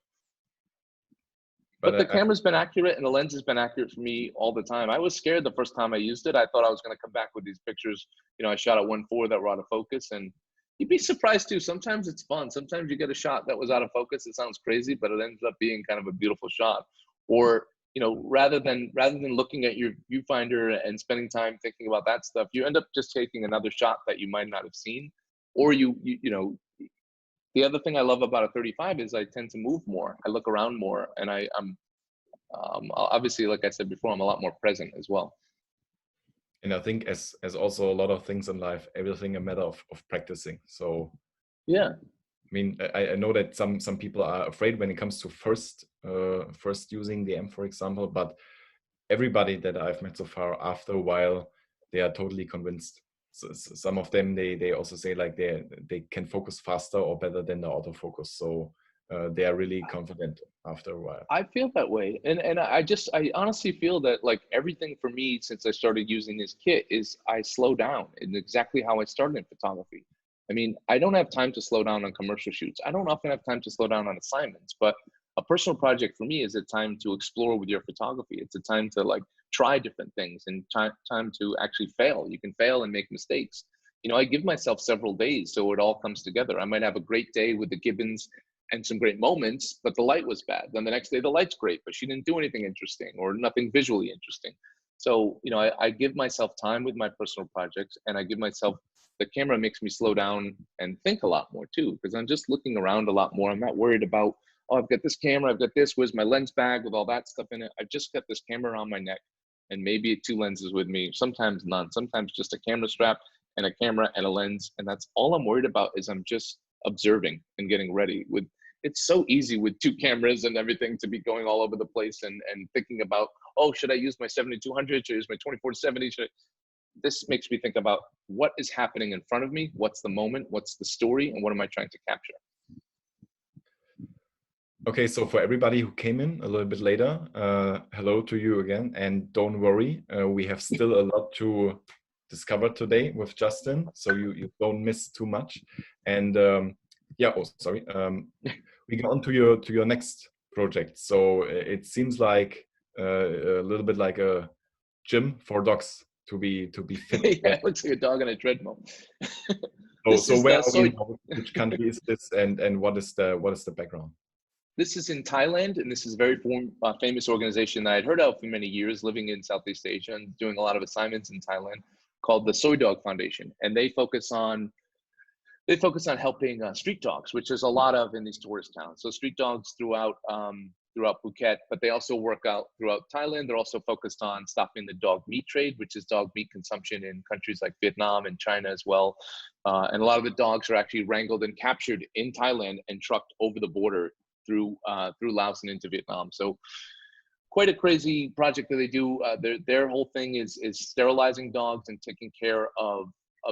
But the camera's been accurate and the lens has been accurate for me all the time. I was scared the first time I used it. I thought I was going to come back with these pictures. I shot at 1.4 that were out of focus, and you'd be surprised too. Sometimes it's fun. Sometimes you get a shot that was out of focus. It sounds crazy, but it ends up being kind of a beautiful shot. Or, rather than looking at your viewfinder and spending time thinking about that stuff, you end up just taking another shot that you might not have seen. Or the other thing I love about a 35 is I tend to move more. I look around more, and I'm obviously, like I said before, I'm a lot more present as well. And I think as also a lot of things in life, everything a matter of practicing. So yeah, I mean, I know that some people are afraid when it comes to first using the M, for example, but everybody that I've met so far, after a while, they are totally convinced. So some of them, they also say like they can focus faster or better than the autofocus. So they are really confident after a while. I feel that way. And I honestly feel that, like, everything for me since I started using this kit is I slow down, and exactly how I started in photography. I mean, I don't have time to slow down on commercial shoots. I don't often have time to slow down on assignments, but a personal project for me is a time to explore with your photography. It's a time to, like, try different things, and time to actually fail. You can fail and make mistakes. I give myself several days so it all comes together. I might have a great day with the gibbons and some great moments, but the light was bad. Then the next day the light's great, but she didn't do anything interesting or nothing visually interesting. So, I give myself time with my personal projects, and I give myself, the camera makes me slow down and think a lot more too, because I'm just looking around a lot more. I'm not worried about, oh, I've got this camera, I've got this, where's my lens bag with all that stuff in it? I've just got this camera around my neck and maybe 2 lenses with me, sometimes none, sometimes just a camera strap and a camera and a lens. And that's all I'm worried about, is I'm just observing and getting ready. It's so easy with 2 cameras and everything to be going all over the place and thinking about, oh, should I use my 7200? Should I use my 24-70? This makes me think about what is happening in front of me, what's the moment, what's the story, and what am I trying to capture? Okay, so for everybody who came in a little bit later, hello to you again, and don't worry, we have still a lot to discover today with Justin, so you don't miss too much. And yeah, oh sorry, we go on to your next project. So it seems like a little bit like a gym for dogs to be fit. Yeah, it looks like a dog on a treadmill. So where are we now? Which country is this, and what is the background? This is in Thailand, and this is a very famous organization that I'd heard of for many years, living in Southeast Asia and doing a lot of assignments in Thailand, called the Soy Dog Foundation, and they focus on helping street dogs, which there's a lot of in these tourist towns. So street dogs throughout Phuket, but they also work out throughout Thailand. They're also focused on stopping the dog meat trade, which is dog meat consumption in countries like Vietnam and China as well. And a lot of the dogs are actually wrangled and captured in Thailand and trucked over the border through Laos and into Vietnam. So quite a crazy project that they do. Their whole thing is sterilizing dogs and taking care of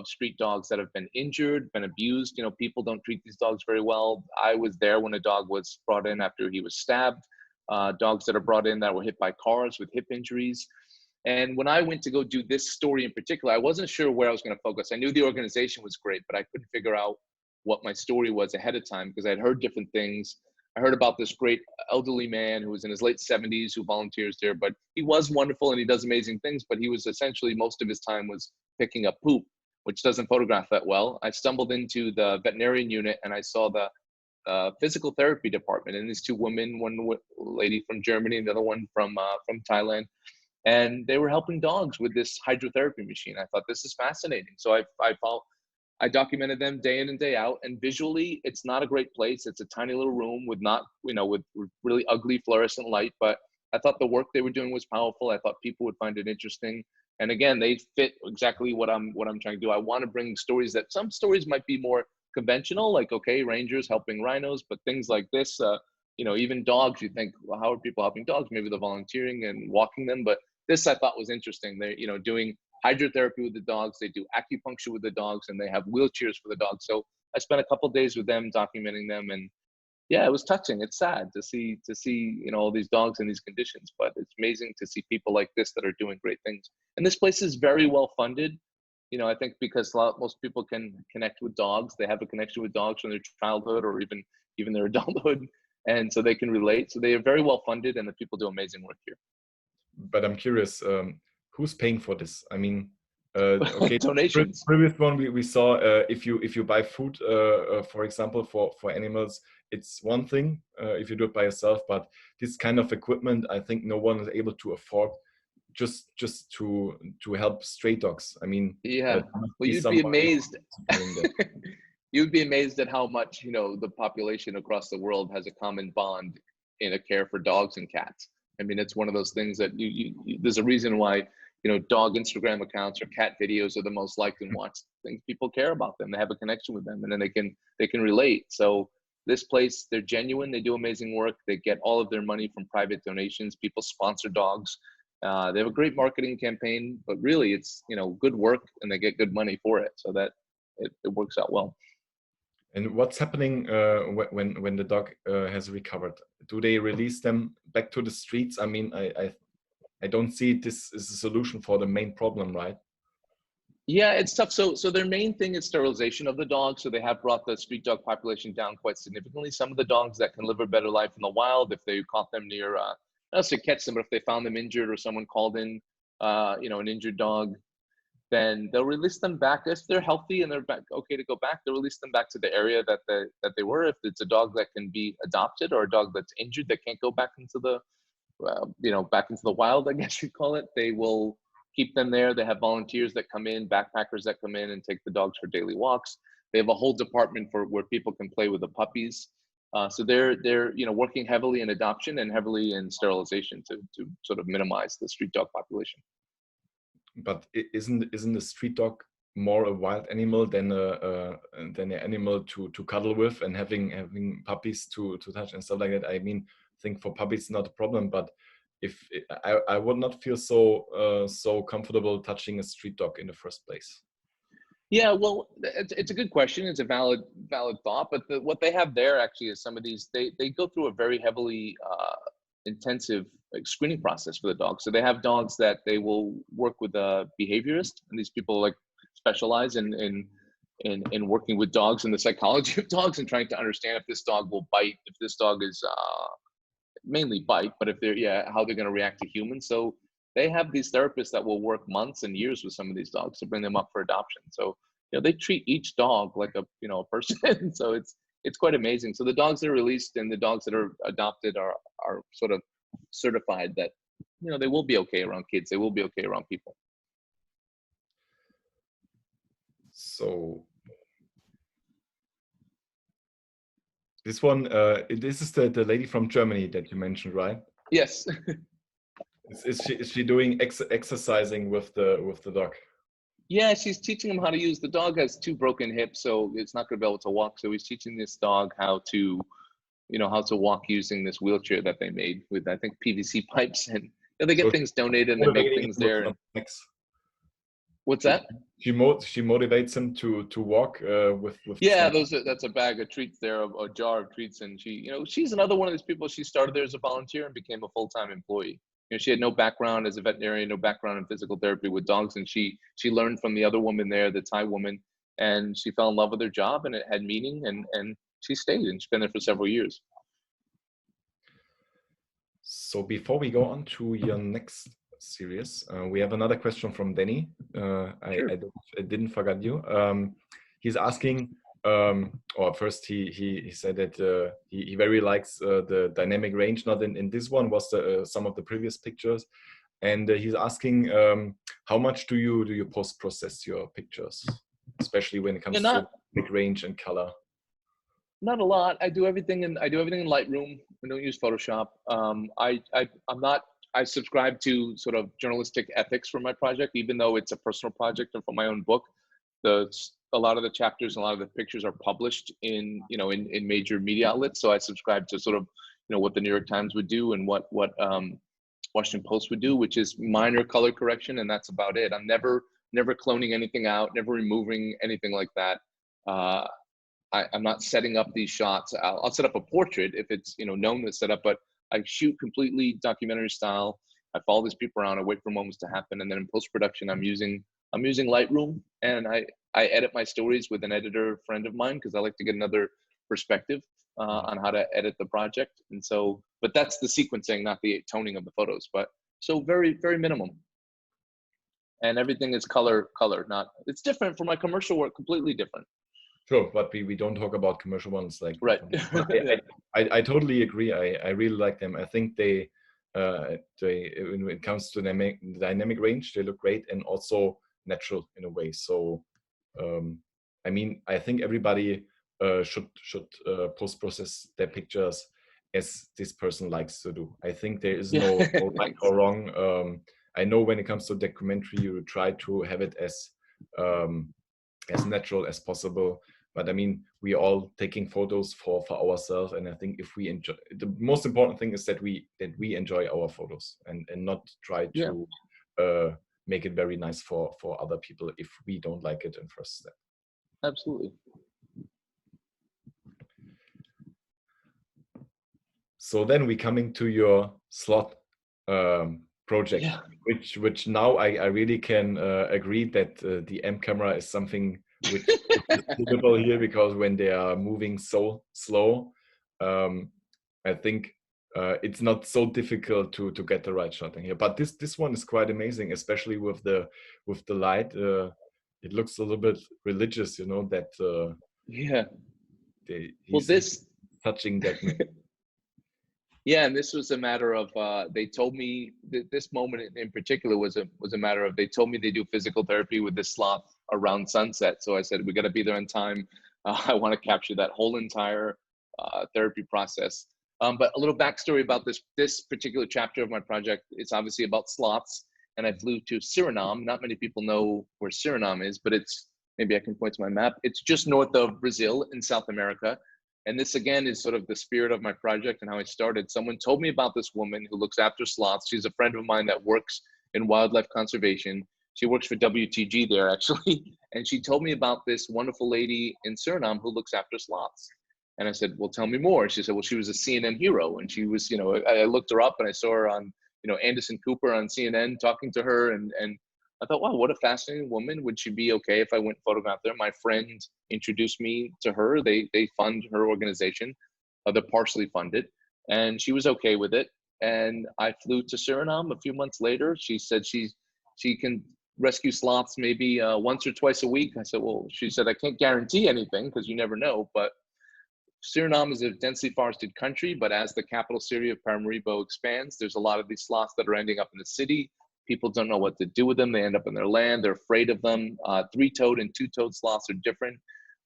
street dogs that have been injured, been abused. You know, people don't treat these dogs very well. I was there when a dog was brought in after he was stabbed. Dogs that are brought in that were hit by cars with hip injuries. And when I went to go do this story in particular, I wasn't sure where I was going to focus. I knew the organization was great, but I couldn't figure out what my story was ahead of time because I'd heard different things. I heard about this great elderly man who was in his late 70s who volunteers there, but he was wonderful and he does amazing things, but he was essentially, most of his time was picking up poop, which doesn't photograph that well. I stumbled into the veterinarian unit and I saw the physical therapy department, and these two women, one lady from Germany and the other one from Thailand, and they were helping dogs with this hydrotherapy machine. I thought, this is fascinating. So I documented them day in and day out, and visually it's not a great place. It's a tiny little room with with really ugly fluorescent light, but I thought the work they were doing was powerful. I thought people would find it interesting. And again, they fit exactly what I'm trying to do. I want to bring stories that some stories might be more conventional, like, okay, rangers helping rhinos, but things like this, even dogs, you think, well, how are people helping dogs? Maybe they're volunteering and walking them. But this I thought was interesting. They're, doing hydrotherapy with the dogs. They do acupuncture with the dogs, and they have wheelchairs for the dogs. So I spent a couple of days with them, documenting them, and yeah, it was touching. It's sad to see all these dogs in these conditions, but it's amazing to see people like this that are doing great things. And this place is very well funded. I think because most people can connect with dogs. They have a connection with dogs from their childhood or even their adulthood, and so they can relate. So they are very well funded, and the people do amazing work here. But I'm curious, who's paying for this? I mean, okay, donations. Previous one we saw, if you buy food, for example, for animals, it's one thing if you do it by yourself. But this kind of equipment, I think no one is able to afford just to help stray dogs. I mean, yeah. Well, you'd be amazed. You'd be amazed at how much the population across the world has a common bond in a care for dogs and cats. I mean, it's one of those things that there's a reason why dog Instagram accounts or cat videos are the most liked and watched things. People care about them. They have a connection with them, and then they can relate. So this place, they're genuine. They do amazing work. They get all of their money from private donations. People sponsor dogs. They have a great marketing campaign, but really it's, good work, and they get good money for it. So that it works out well. And what's happening when the dog has recovered? Do they release them back to the streets? I mean, I don't see this as a solution for the main problem, right? Yeah, it's tough. So their main thing is sterilization of the dogs. So they have brought the street dog population down quite significantly. Some of the dogs that can live a better life in the wild, if they caught them near, not to catch them, but if they found them injured or someone called in, an injured dog, then they'll release them back. If they're healthy and they're back, okay to go back, they'll release them back to the area that they were. If it's a dog that can be adopted or a dog that's injured that can't go back into the, back into the wild, I guess you'd call it, they will keep them there. They have volunteers that come in, backpackers that come in and take the dogs for daily walks. They have a whole department for where people can play with the puppies. So they're working heavily in adoption and heavily in sterilization to sort of minimize the street dog population. But isn't the street dog more a wild animal than an animal to cuddle with and having puppies to touch and stuff like that? I mean, I think for puppies it's not a problem, but if I would not feel so comfortable touching a street dog in the first place. Yeah, well, it's a good question. It's a valid thought. But what they have there actually is some of these, they go through a very heavily intensive screening process for the dogs. So they have dogs that they will work with a behaviorist, and these people specialize in working with dogs and the psychology of dogs and trying to understand if this dog will bite, if this dog is mainly bite, but if how they're going to react to humans. So they have these therapists that will work months and years with some of these dogs to bring them up for adoption. So they treat each dog like a person. So it's quite amazing. So the dogs that are released and the dogs that are adopted are sort of certified that, you know, they will be okay around kids. They will be okay around people. So this one, this is the lady from Germany that you mentioned, right? Yes. Is she doing exercising with the dog? Yeah, she's teaching him how to use. The dog has 2 broken hips, so it's not going to be able to walk. So he's teaching this dog how to, you know, how to walk using this wheelchair that they made with, I think, PVC pipes, and, you know, they get So things donated and they make things there. And what's that? She motivates him to walk with. Yeah, that's a bag of treats there, a jar of treats, and she, you know, she's another one of these people. She started there as a volunteer and became a full-time employee. You know, she had no background as a veterinarian, no background in physical therapy with dogs, and she learned from the other woman there, the Thai woman, and she fell in love with her job, and it had meaning, and she stayed, and she's been there for several years. So before we go on to your next series, we have another question from Danny. Sure. I didn't forget you. He's asking, or first he said that he very likes the dynamic range, not in this one, was some of the previous pictures. And he's asking, how much do you post-process your pictures, especially when it comes to big range and color? Not a lot. I do everything in Lightroom. I don't use Photoshop. I subscribe to sort of journalistic ethics for my project, even though it's a personal project and for my own book. A lot of the chapters and a lot of the pictures are published in, you know, in major media outlets. So I subscribe to sort of, you know, what the New York Times would do and what Washington Post would do, which is minor color correction, and that's about it. I'm never cloning anything out, never removing anything like that. I'm not setting up these shots. I'll set up a portrait if it's, you know, known to set up, but I shoot completely documentary style. I follow these people around. I wait for moments to happen, and then in post-production, I'm using Lightroom, and I edit my stories with an editor friend of mine because I like to get another perspective on how to edit the project. And so, but that's the sequencing, not the toning of the photos. But so very, very minimum. And everything is color, not, it's different for my commercial work, completely different. Sure, but we don't talk about commercial ones like right. I totally agree. I really like them. I think they when it comes to dynamic range, they look great and also natural in a way. So I mean, I think everybody should post process their pictures as this person likes to do. I think there is no right or wrong. I know when it comes to documentary, you try to have it as natural as possible. But I mean, we all taking photos for ourselves, and I think if we enjoy, the most important thing is that we enjoy our photos and not try to make it very nice for other people if we don't like it in first step. Absolutely. So then we coming to your Sloth project, which now I really can agree that the M camera is something which is suitable here, because when they are moving so slow, I think it's not so difficult to get the right shot in here. But this one is quite amazing, especially with the light. It looks a little bit religious, you know, that he's touching that. Yeah, and this was a matter of they told me this moment in particular was a matter of, they told me they do physical therapy with this sloth around sunset. So I said, we got to be there on time. I want to capture that whole entire therapy process. But a little backstory about this particular chapter of my project. It's obviously about sloths, and I flew to Suriname. Not many people know where Suriname is, but it's, maybe I can point to my map. It's just north of Brazil in South America. And this, again, is sort of the spirit of my project and how I started. Someone told me about this woman who looks after sloths. She's a friend of mine that works in wildlife conservation. She works for WTG there, actually. And she told me about this wonderful lady in Suriname who looks after sloths. And I said, well, tell me more. She said, well, she was a CNN hero. And she was, you know, I looked her up and I saw her on, you know, Anderson Cooper on CNN talking to her. And I thought, wow, what a fascinating woman. Would she be okay if I went photograph there? My friend introduced me to her. They fund her organization. They're partially funded. And she was okay with it. And I flew to Suriname a few months later. She said she can rescue sloths maybe once or twice a week. I said, well, she said, I can't guarantee anything because you never know. But Suriname is a densely forested country, but as the capital city of Paramaribo expands, there's a lot of these sloths that are ending up in the city. People don't know what to do with them. They end up in their land. They're afraid of them. Three-toed and two-toed sloths are different.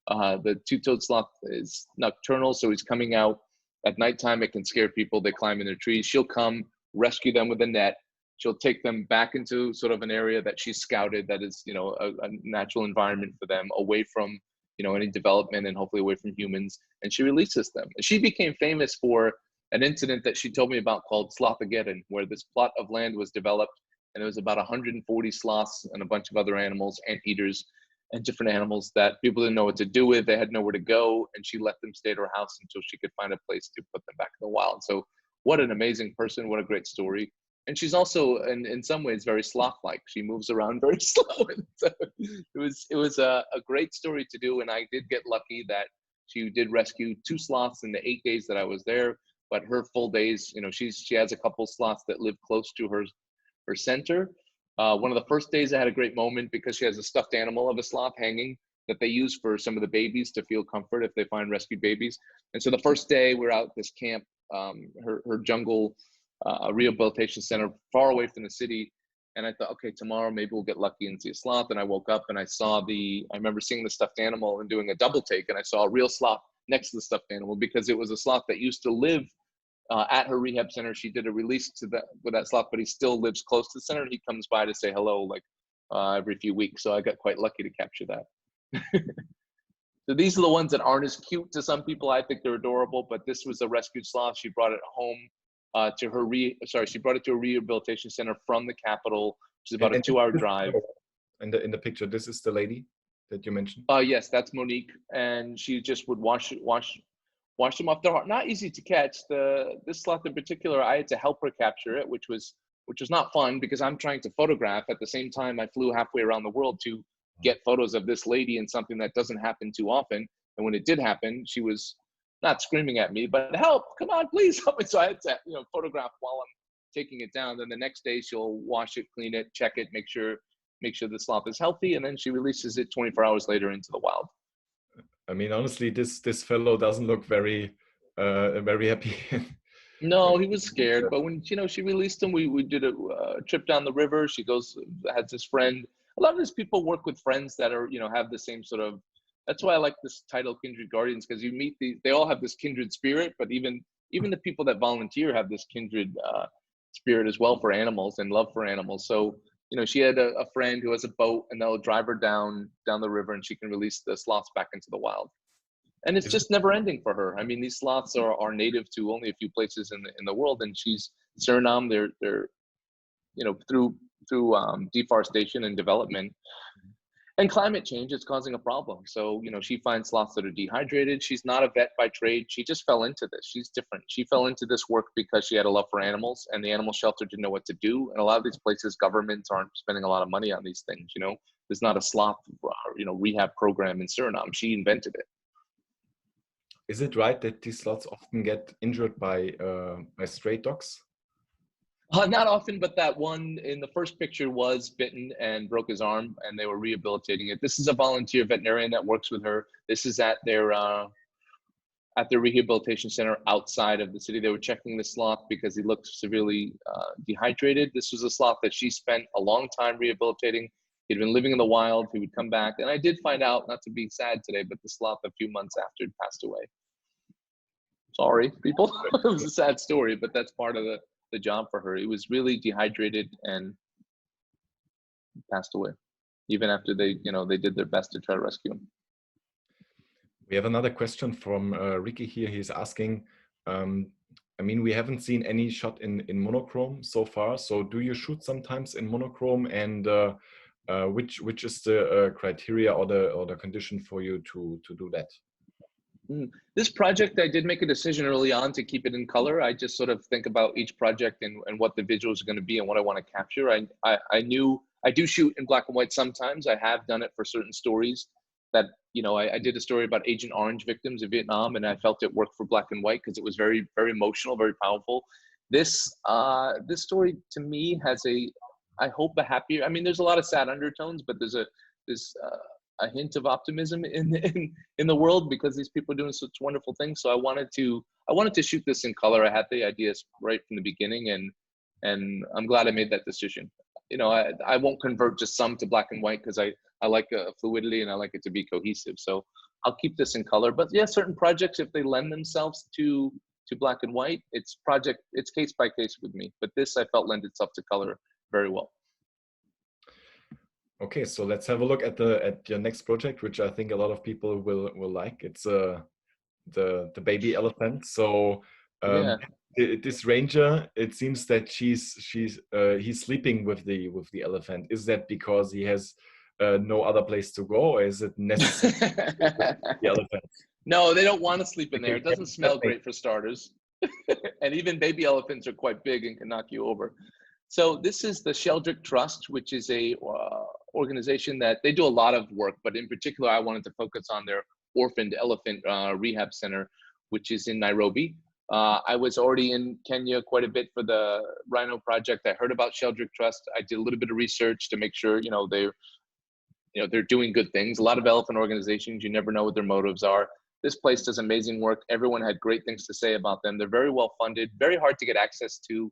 The two-toed sloth is nocturnal, so he's coming out at nighttime. It can scare people. They climb in their trees. She'll come rescue them with a net. She'll take them back into sort of an area that she's scouted that is, you know, a natural environment for them, away from, you know, any development and hopefully away from humans. And she releases them. And she became famous for an incident that she told me about called Slothageddon, where this plot of land was developed and there was about 140 sloths and a bunch of other animals, anteaters and different animals that people didn't know what to do with. They had nowhere to go, and she let them stay at her house until she could find a place to put them back in the wild. So what an amazing person, what a great story. And she's also, in some ways, very sloth-like. She moves around very slow. And so it was a great story to do. And I did get lucky that she did rescue 2 sloths in the 8 days that I was there. But her full days, you know, she has a couple sloths that live close to her center. One of the first days I had a great moment because she has a stuffed animal of a sloth hanging that they use for some of the babies to feel comfort if they find rescued babies. And so the first day we're out at this camp, her jungle rehabilitation center far away from the city. And I thought, okay, tomorrow maybe we'll get lucky and see a sloth. And I woke up and I remember seeing the stuffed animal and doing a double take, and I saw a real sloth next to the stuffed animal because it was a sloth that used to live at her rehab center. She did a release with that sloth, but he still lives close to the center. And he comes by to say hello like every few weeks. So I got quite lucky to capture that. So these are the ones that aren't as cute to some people. I think they're adorable, but this was a rescued sloth. She brought it home she brought it to a rehabilitation center from the capital, which is about a 2-hour drive. In the picture, this is the lady that you mentioned. Yes, that's Monique, and she just would wash them off. They're not easy to catch. This sloth in particular, I had to help her capture it, which was not fun because I'm trying to photograph. At the same time, I flew halfway around the world to get photos of this lady and something that doesn't happen too often. And when it did happen, she was not screaming at me, but help, come on, please help me. So I had to, you know, photograph while I'm taking it down. Then the next day she'll wash it, clean it, check it, make sure the sloth is healthy. And then she releases it 24 hours later into the wild. I mean, honestly, this fellow doesn't look very happy. No, he was scared. But when, you know, she released him, we did a trip down the river. She has this friend. A lot of these people work with friends that are, you know, have the same sort of. That's why I like this title, Kindred Guardians, because you meet they all have this kindred spirit, but even the people that volunteer have this kindred spirit as well for animals and love for animals. So, you know, she had a friend who has a boat, and they'll drive her down the river, and she can release the sloths back into the wild. And it's just never ending for her. I mean, these sloths are native to only a few places in the world, and she's Suriname. They're you know, through deforestation and development and climate change, it's causing a problem. So, you know, she finds sloths that are dehydrated. She's not a vet by trade. She just fell into this. She's different. She fell into this work because she had a love for animals, and the animal shelter didn't know what to do. And a lot of these places, governments aren't spending a lot of money on these things. You know, there's not a sloth, you know, rehab program in Suriname. She invented it. Is it right that these sloths often get injured by stray dogs? Not often, but that one in the first picture was bitten and broke his arm, and they were rehabilitating it. This is a volunteer veterinarian that works with her. This is at their rehabilitation center outside of the city. They were checking the sloth because he looked severely dehydrated. This was a sloth that she spent a long time rehabilitating. He'd been living in the wild. He would come back, and I did find out, not to be sad today, but the sloth a few months after had passed away. Sorry, people. It was a sad story, but that's part of the job for her. He was really dehydrated and passed away, even after they did their best to try to rescue him. We have another question from Ricky here. He's asking, I mean, we haven't seen any shot in monochrome so far. So do you shoot sometimes in monochrome, and which is the criteria or the condition for you to do that? This project, I did make a decision early on to keep it in color. I just sort of think about each project and what the visuals are going to be and what I want to capture. I knew I do shoot in black and white sometimes. I have done it for certain stories that, you know, I did a story about Agent Orange victims in Vietnam, and I felt it worked for black and white because it was very, very emotional, very powerful. This story to me has I hope a happier, I mean, there's a lot of sad undertones, but there's a hint of optimism in the world, because these people are doing such wonderful things. So I wanted to shoot this in color. I had the ideas right from the beginning, and I'm glad I made that decision. You know, I won't convert just some to black and white, because I like fluidity, and I like it to be cohesive. So I'll keep this in color. But yeah, certain projects, if they lend themselves to black and white, it's case by case with me. But this, I felt, lend itself to color very well. Okay, so let's have a look at your next project, which I think a lot of people will like. It's the baby elephant. So Yeah. this ranger, it seems that he's sleeping with the elephant. Is that because he has no other place to go, or is it necessary the elephant? No, they don't want to sleep in there. It doesn't smell great, for starters. And even baby elephants are quite big and can knock you over. So this is the Sheldrick Trust, which is a organization that they do a lot of work, but in particular, I wanted to focus on their orphaned elephant rehab center, which is in Nairobi. I was already in Kenya quite a bit for the Rhino project. I heard about Sheldrick Trust. I did a little bit of research to make sure, they're doing good things. A lot of elephant organizations, you never know what their motives are. This place does amazing work. Everyone had great things to say about them. They're very well funded, very hard to get access to,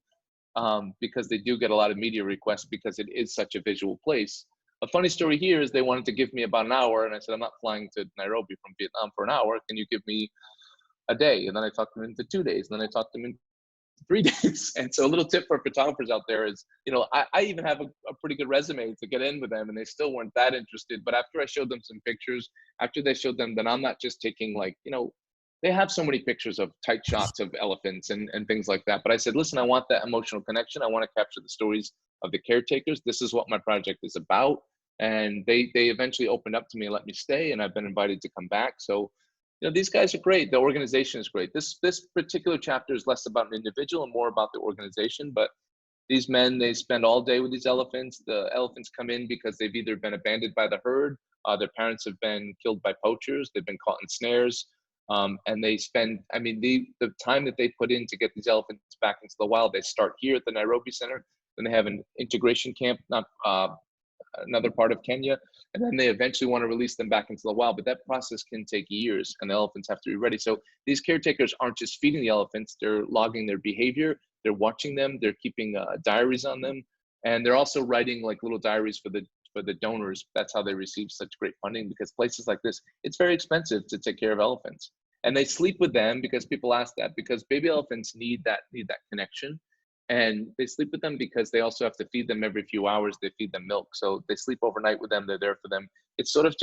because they do get a lot of media requests because it is such a visual place. A funny story here is they wanted to give me about an hour, and I said, I'm not flying to Nairobi from Vietnam for an hour. Can you give me a day? And then I talked them into 2 days, and then I talked them into 3 days. And so a little tip for photographers out there is, I even have a pretty good resume to get in with them, and they still weren't that interested. But after I showed them some pictures, after they showed them that I'm not just taking, they have so many pictures of tight shots of elephants and things like that. But I said, listen, I want that emotional connection. I want to capture the stories of the caretakers. This is what my project is about. And they eventually opened up to me and let me stay, and I've been invited to come back. So, these guys are great. The organization is great. This particular chapter is less about an individual and more about the organization. But these men, they spend all day with these elephants. The elephants come in because they've either been abandoned by the herd, their parents have been killed by poachers, they've been caught in snares. And they spend, the time that they put in to get these elephants back into the wild, they start here at the Nairobi Center, then they have an integration camp, another part of Kenya, and then they eventually want to release them back into the wild. But that process can take years, and the elephants have to be ready. So these caretakers aren't just feeding the elephants, they're logging their behavior, they're watching them, they're keeping diaries on them, and they're also writing little diaries for the donors. That's how they receive such great funding, because places like this, it's very expensive to take care of elephants. And they sleep with them because people ask that, because baby elephants need that connection. And they sleep with them because they also have to feed them every few hours. They feed them milk. So they sleep overnight with them. They're there for them. It's sort of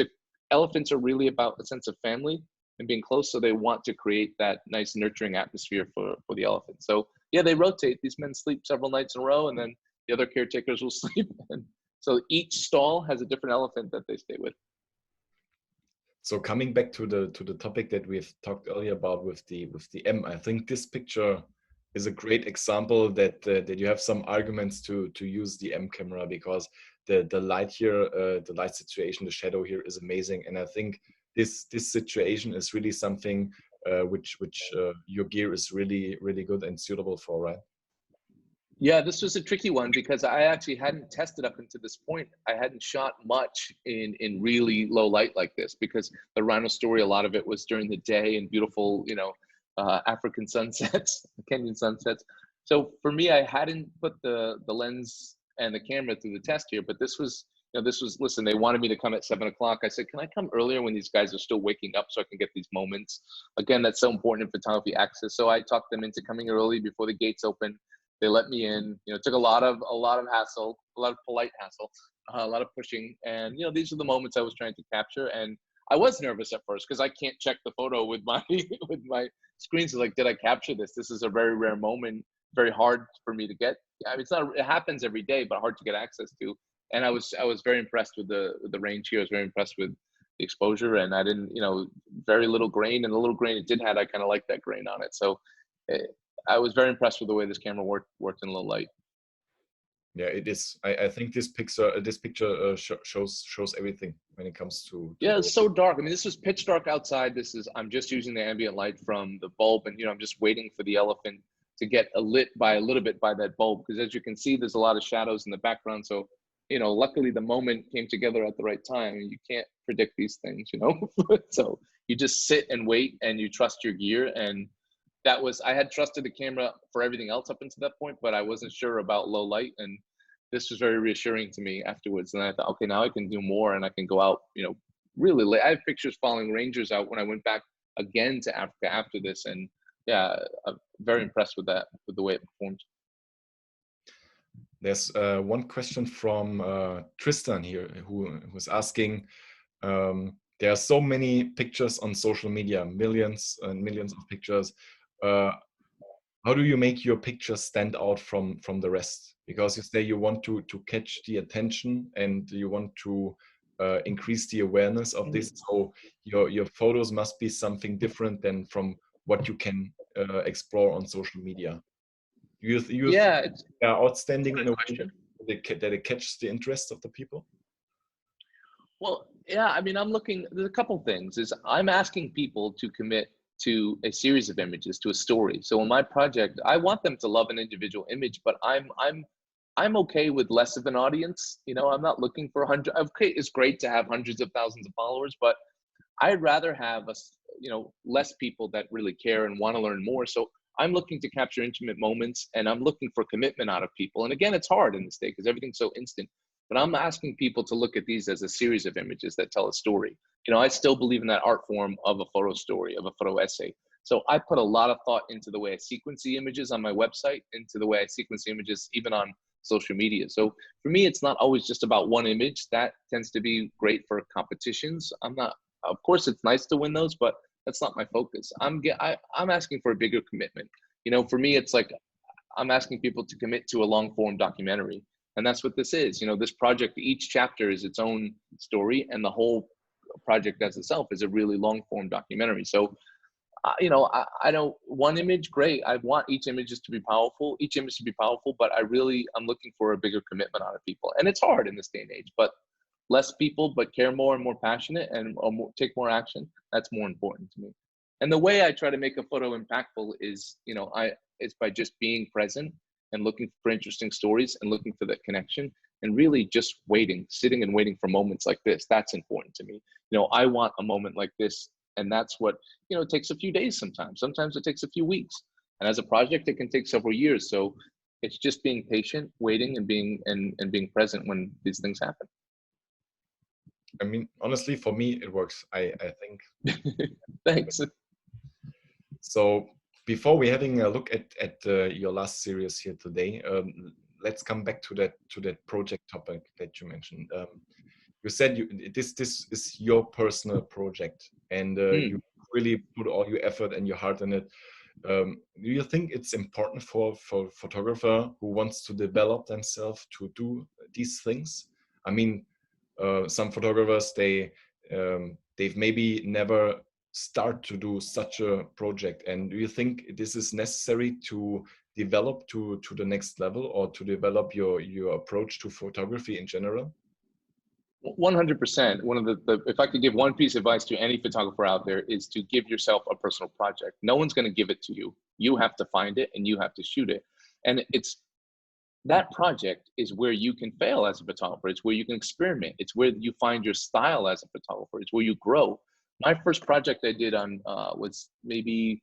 elephants are really about a sense of family and being close. So they want to create that nice nurturing atmosphere for the elephants. So yeah, they rotate. These men sleep several nights in a row, and then the other caretakers will sleep. And so each stall has a different elephant that they stay with. So coming back to the topic that we've talked earlier about with the M, I think this picture is a great example that you have some arguments to use the M camera, because the light here, the light situation, the shadow here is amazing, and I think this situation is really something which your gear is really good and suitable for, right? Yeah, this was a tricky one because I actually hadn't tested up until this point. I hadn't shot much in really low light like this, because the Rhino story, a lot of it was during the day and beautiful, African sunsets, Kenyan sunsets. So for me, I hadn't put the lens and the camera through the test here, but this was, listen, they wanted me to come at 7 o'clock. I said, can I come earlier when these guys are still waking up so I can get these moments? Again, that's so important in photography access. So I talked them into coming early before the gates open. They let me in. It took a lot of hassle, a lot of polite hassle, a lot of pushing. And, these are the moments I was trying to capture. And I was nervous at first because I can't check the photo with my with my screen. So did I capture this? This is a very rare moment, very hard for me to get. It happens every day, but hard to get access to. And I was very impressed with the range here. I was very impressed with the exposure, and I didn't, very little grain, and the little grain it did have, I kind of liked that grain on it. So I was very impressed with the way this camera worked in low light. Yeah, it is. I think this picture shows everything when it comes to yeah, it's so dark. This was pitch dark outside. I'm just using the ambient light from the bulb, and I'm just waiting for the elephant to get lit by a little bit by that bulb, because as you can see, there's a lot of shadows in the background. So luckily the moment came together at the right time, and you can't predict these things, So you just sit and wait, and you trust your gear. And I had trusted the camera for everything else up until that point, but I wasn't sure about low light. And this was very reassuring to me afterwards. And I thought, okay, now I can do more, and I can go out, really late. I have pictures following rangers out when I went back again to Africa after this. And yeah, I'm very impressed with that, with the way it performed. There's one question from Tristan here, who's asking, there are so many pictures on social media, millions and millions of pictures. How do you make your pictures stand out from the rest? Because you say you want to catch the attention, and you want to increase the awareness of this. So your photos must be something different than from what you can explore on social media. Yeah, it's outstanding in a way question. that it catches the interest of the people. Well, yeah, I mean, there's a couple things. I'm asking people to commit to a series of images, to a story. So in my project, I want them to love an individual image, but I'm okay with less of an audience. I'm not looking for 100. Okay, it's great to have hundreds of thousands of followers, but I'd rather have less people that really care and want to learn more. So I'm looking to capture intimate moments, and I'm looking for commitment out of people. And again, it's hard in this day because everything's so instant. But I'm asking people to look at these as a series of images that tell a story. I still believe in that art form of a photo story, of a photo essay. So I put a lot of thought into the way I sequence the images on my website, into the way I sequence the images even on social media. So for me, it's not always just about one image. That tends to be great for competitions. Of course, it's nice to win those, but that's not my focus. I'm asking for a bigger commitment. For me, it's like I'm asking people to commit to a long form documentary. And that's what this is. This project, each chapter is its own story, and the whole project as itself is a really long form documentary. So, I don't, one image, great. I want each image to be powerful, but I'm looking for a bigger commitment out of people. And it's hard in this day and age, but less people, but care more and more passionate and take more action. That's more important to me. And the way I try to make a photo impactful is, it's by just being present and looking for interesting stories and looking for that connection, and really just sitting and waiting for moments like this. That's important to me. I want a moment like this, and that's what, it takes a few days sometimes. Sometimes it takes a few weeks. And as a project, it can take several years. So it's just being patient, waiting, and being present when these things happen. I mean, honestly, for me, it works. I think. Thanks. So before we're having a look at your last series here today, let's come back to that project topic that you mentioned. You said this is your personal project, and you really put all your effort and your heart in it. Do you think it's important for a photographer who wants to develop themselves to do these things? I mean, some photographers, they've maybe never start to do such a project, and do you think this is necessary to develop to the next level, or to develop your approach to photography in general? 100%. One of the if I could give one piece of advice to any photographer out there, is to give yourself a personal project. No one's going to give it to you. You have to find it, and you have to shoot it. And that project is where you can fail as a photographer. It's where you can experiment. It's where you find your style as a photographer. It's where you grow. My first project I did on was maybe,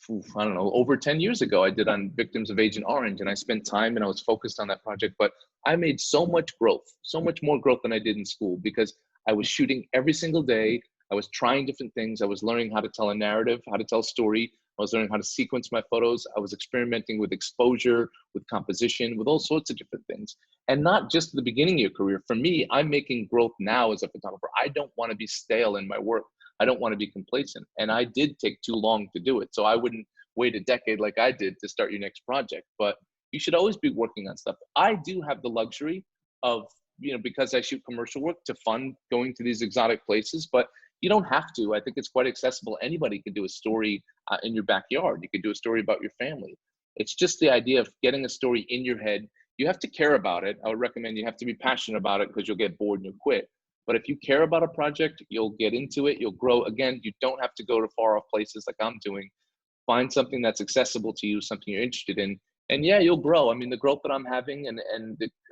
I don't know, over 10 years ago. I did on victims of Agent Orange, and I spent time and I was focused on that project. But I made so much growth, so much more growth than I did in school, because I was shooting every single day. I was trying different things. I was learning how to tell a narrative, how to tell a story. I was learning how to sequence my photos. I was experimenting with exposure, with composition, with all sorts of different things. And not just at the beginning of your career. For me, I'm making growth now as a photographer. I don't want to be stale in my work. I don't want to be complacent. And I did take too long to do it. So I wouldn't wait a decade like I did to start your next project. But you should always be working on stuff. I do have the luxury of, because I shoot commercial work, to fund going to these exotic places, but you don't have to. I think it's quite accessible. Anybody can do a story in your backyard. You could do a story about your family. It's just the idea of getting a story in your head. You have to care about it. I would recommend you have to be passionate about it, because you'll get bored and you'll quit. But if you care about a project, you'll get into it, you'll grow. Again, you don't have to go to far off places like I'm doing. Find something that's accessible to you, something you're interested in, And yeah, you'll grow. I mean, the growth that I'm having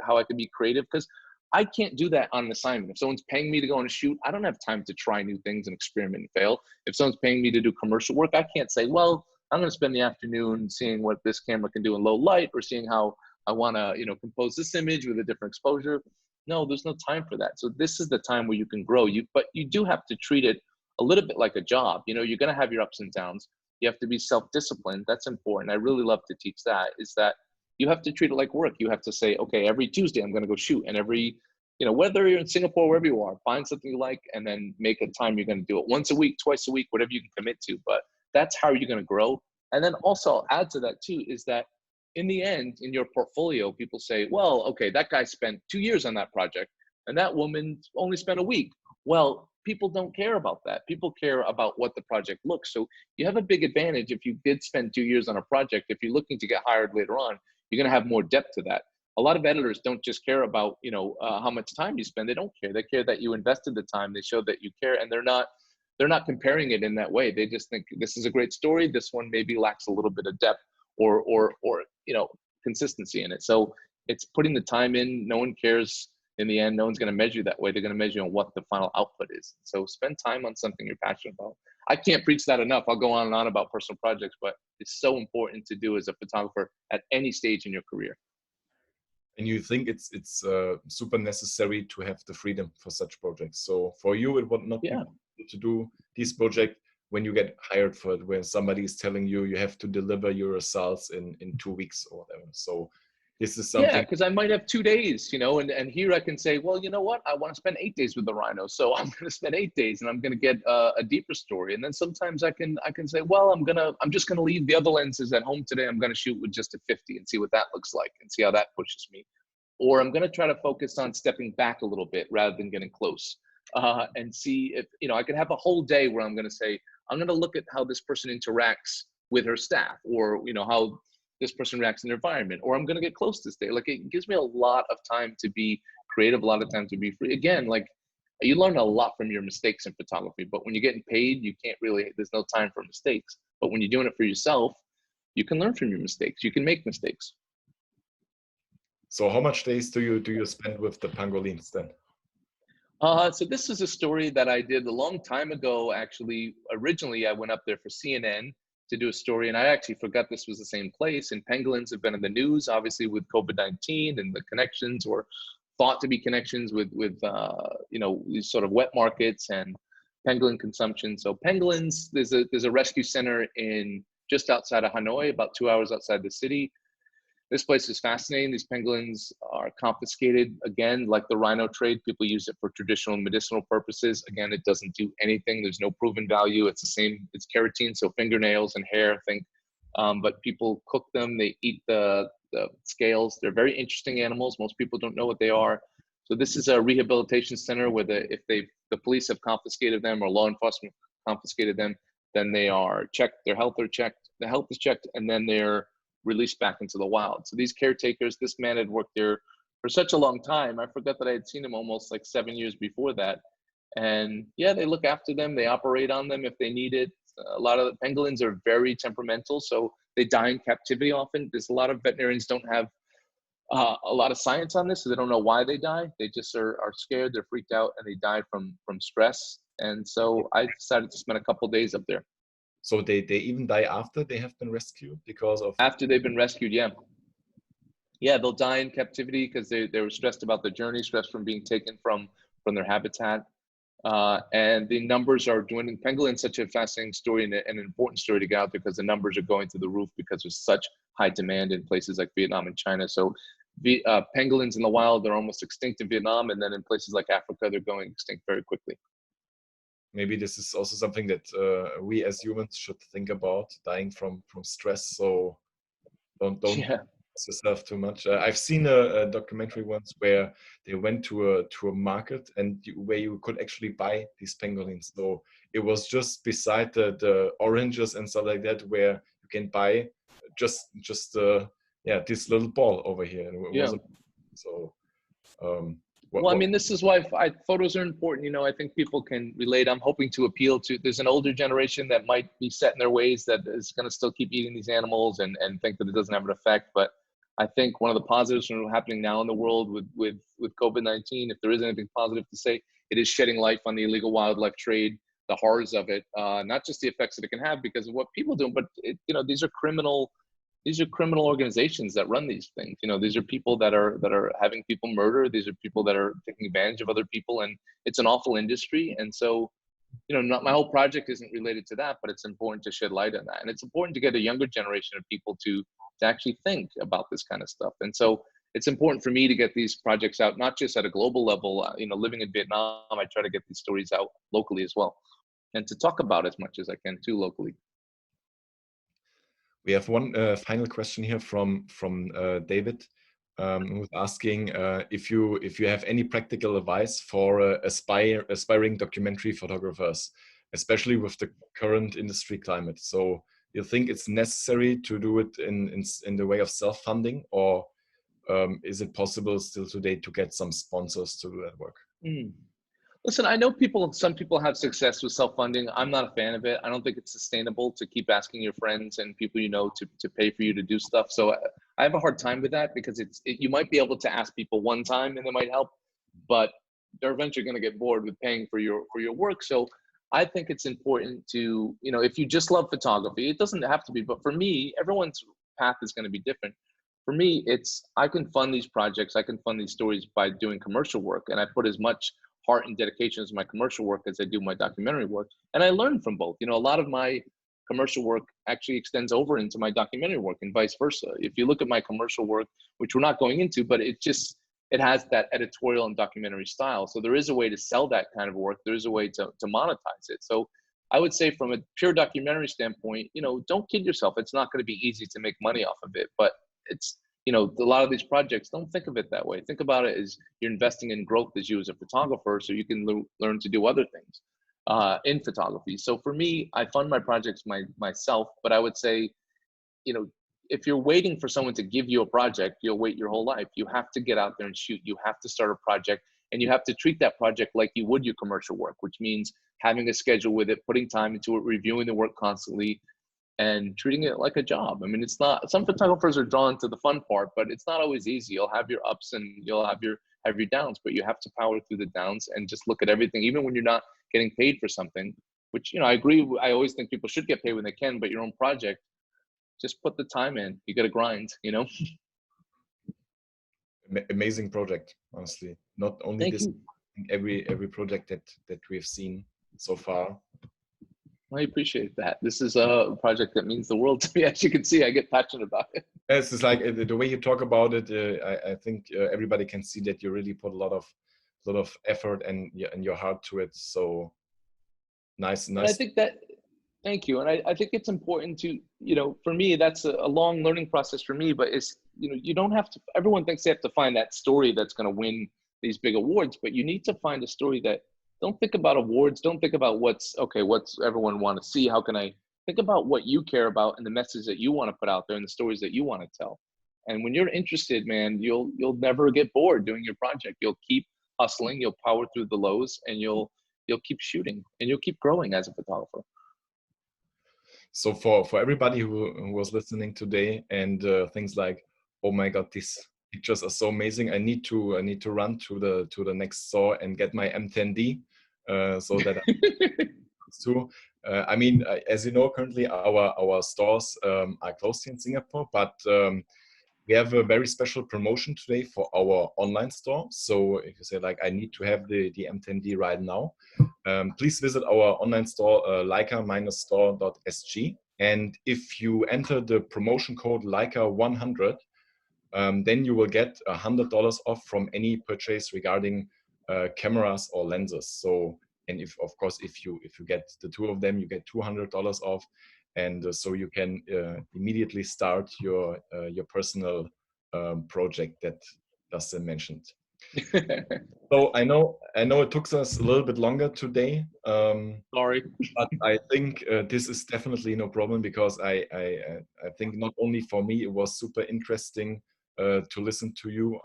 how I can be creative, because I can't do that on an assignment. If someone's paying me to go on a shoot, I don't have time to try new things and experiment and fail. If someone's paying me to do commercial work, I can't say, well, I'm going to spend the afternoon seeing what this camera can do in low light, or seeing how I want to, compose this image with a different exposure. No, there's no time for that. So this is the time where you can grow. But you do have to treat it a little bit like a job. You're going to have your ups and downs. You have to be self-disciplined. That's important. I really love to teach that, is that you have to treat it like work. You have to say, okay, every Tuesday I'm going to go shoot. And every, whether you're in Singapore, wherever you are, find something you like and then make a time you're going to do it once a week, twice a week, whatever you can commit to. But that's how you're going to grow. And then also I'll add to that too, is that in the end, in your portfolio, people say, well, okay, that guy spent 2 years on that project and that woman only spent a week. Well, people don't care about that. People care about what the project looks. So you have a big advantage if you did spend 2 years on a project. If you're looking to get hired later on, you're going to have more depth to that. A lot of editors don't just care about, how much time you spend. They don't care. They care that you invested the time. They show that you care, and they're not comparing it in that way. They just think this is a great story. This one maybe lacks a little bit of depth or consistency in it. So it's putting the time in. No one cares. In the end, no one's going to measure you that way. They're going to measure you on what the final output is. So spend time on something you're passionate about. I can't preach that enough. I'll go on and on about personal projects, but it's so important to do as a photographer at any stage in your career. And you think it's super necessary to have the freedom for such projects. So for you, it would not be possible to do this project when you get hired for it, when somebody is telling you you have to deliver your results in 2 weeks or whatever. So this is something. Yeah, because I might have 2 days, and here I can say, well, you know what? I want to spend 8 days with the Rhinos, so I'm going to spend 8 days, and I'm going to get a deeper story. And then sometimes I can say, well, I'm just going to leave the other lenses at home today. I'm going to shoot with just a 50 and see what that looks like and see how that pushes me. Or I'm going to try to focus on stepping back a little bit rather than getting close, and see if I could have a whole day where I'm going to say, I'm going to look at how this person interacts with her staff, or how this person reacts in their environment, or I'm going to get close this day. Like, it gives me a lot of time to be creative, a lot of time to be free. Again, like, you learn a lot from your mistakes in photography, but when you're getting paid, you can't really, there's no time for mistakes. But when you're doing it for yourself, you can learn from your mistakes. You can make mistakes. So how much days do you spend with the pangolins then? So this is a story that I did a long time ago. Actually, originally I went up there for CNN to do a story, and I actually forgot this was the same place. And pangolins have been in the news, obviously, with COVID-19 and the connections, or thought to be connections with these sort of wet markets and pangolin consumption. So pangolins, there's a rescue center just outside of Hanoi, about 2 hours outside the city. This place is fascinating. These pangolins are confiscated. Again, like the rhino trade, people use it for traditional medicinal purposes. Again, it doesn't do anything. There's no proven value. It's the same, it's keratin, so fingernails and hair, I think. But people cook them, they eat the scales. They're very interesting animals. Most people don't know what they are. So this is a rehabilitation center where if the police have confiscated them, or law enforcement confiscated them, then they are checked, the health is checked, and then they're released back into the wild. So these caretakers, this man had worked there for such a long time. I forgot that I had seen him almost like 7 years before that. And yeah, they look after them. They operate on them if they need it. A lot of the pangolins are very temperamental, so they die in captivity often. There's a lot of veterinarians don't have a lot of science on this, so they don't know why they die. They just are scared, they're freaked out, and they die from stress. And so I decided to spend a couple of days up there. So they even die after they have been rescued because of... After they've been rescued, yeah. Yeah, they'll die in captivity because they were stressed about the journey, stressed from being taken from their habitat. And the numbers are dwindling. Pangolin's such a fascinating story and an important story to get out there, because the numbers are going through the roof because there's such high demand in places like Vietnam and China. So pangolins in the wild, they're almost extinct in Vietnam, and then in places like Africa, they're going extinct very quickly. Maybe this is also something that we as humans should think about, dying from stress. So don't yourself too much. I've seen a documentary once where they went to a market and where you could actually buy these pangolins. So it was just beside the oranges and stuff like that, where you can buy just this little ball over here. And it wasn't, so Well, I mean, this is why photos are important. You know, I think people can relate. I'm hoping to appeal to, there's an older generation that might be set in their ways that is going to still keep eating these animals and think that it doesn't have an effect. But I think one of the positives from happening now in the world with COVID-19, if there is anything positive to say, it is shedding light on the illegal wildlife trade, the horrors of it, not just the effects that it can have because of what people do, but you know, these are criminal organizations that run these things. You know, these are people that are having people murdered. These are people that are taking advantage of other people, and it's an awful industry. And so, you know, my whole project isn't related to that, but it's important to shed light on that, and it's important to get a younger generation of people to actually think about this kind of stuff. And so, it's important for me to get these projects out, not just at a global level. You know, living in Vietnam, I try to get these stories out locally as well, and to talk about as much as I can too locally. We have one final question here from David, who's asking if you have any practical advice for aspiring documentary photographers, especially with the current industry climate. So you think it's necessary to do it in the way of self-funding, or is it possible still today to get some sponsors to do that work? Listen, I know some people have success with self-funding. I'm not a fan of it. I don't think it's sustainable to keep asking your friends and people you know to pay for you to do stuff. So I have a hard time with that because you might be able to ask people one time and it might help, but they're eventually going to get bored with paying for your work. So I think it's important to, you know, if you just love photography, it doesn't have to be, but for me, everyone's path is going to be different. For me, I can fund these projects, I can fund these stories by doing commercial work, and I put as much heart and dedication to my commercial work as I do my documentary work. And I learn from both. You know, a lot of my commercial work actually extends over into my documentary work and vice versa. If you look at my commercial work, which we're not going into, but it has that editorial and documentary style. So there is a way to sell that kind of work. There is a way to monetize it. So I would say from a pure documentary standpoint, you know, don't kid yourself. It's not going to be easy to make money off of it, but it's, you know, a lot of these projects, don't think of it that way. Think about it as you're investing in growth as you as a photographer, so you can learn to do other things in photography. So for me, I fund my projects myself, but I would say, you know, if you're waiting for someone to give you a project, you'll wait your whole life. You have to get out there and shoot. You have to start a project, and you have to treat that project like you would your commercial work, which means having a schedule with it, putting time into it, reviewing the work constantly, and treating it like a job. I mean, it's not, some photographers are drawn to the fun part, but it's not always easy. You'll have your ups and you'll have your downs, but you have to power through the downs and just look at everything, even when you're not getting paid for something, which, you know, I agree. I always think people should get paid when they can, but your own project, just put the time in. You got to grind, you know? Amazing project, honestly. Not only Thank this, you. every project that we've seen so far. I appreciate that. This is a project that means the world to me. As you can see, I get passionate about it. It's just like the way you talk about it. I think everybody can see that you really put a lot of effort and your heart to it. So nice. And I think that, thank you. And I think it's important to, you know, for me, that's a long learning process for me, but it's, you know, you don't have to, everyone thinks they have to find that story that's going to win these big awards, but you need to find a story that, don't think about awards. Don't think about what's everyone want to see. How can I think about what you care about and the message that you want to put out there and the stories that you want to tell. And when you're interested, man, you'll never get bored doing your project. You'll keep hustling. You'll power through the lows, and you'll keep shooting, and you'll keep growing as a photographer. So for everybody who was listening today and things like, oh my God, these pictures are so amazing. I need to run to the next store and get my M10-D so that too. I mean, as you know, currently our stores are closed here in Singapore, but we have a very special promotion today for our online store. So if you say like, I need to have the M10-D right now, please visit our online store, leica-store.sg. And if you enter the promotion code Leica100, then you will get $100 off from any purchase regarding cameras or lenses. So, and if you get the two of them, you get $200 off, and so you can immediately start your personal project that Justin mentioned. So I know it took us a little bit longer today. Sorry, but I think this is definitely no problem, because I think not only for me it was super interesting to listen to you.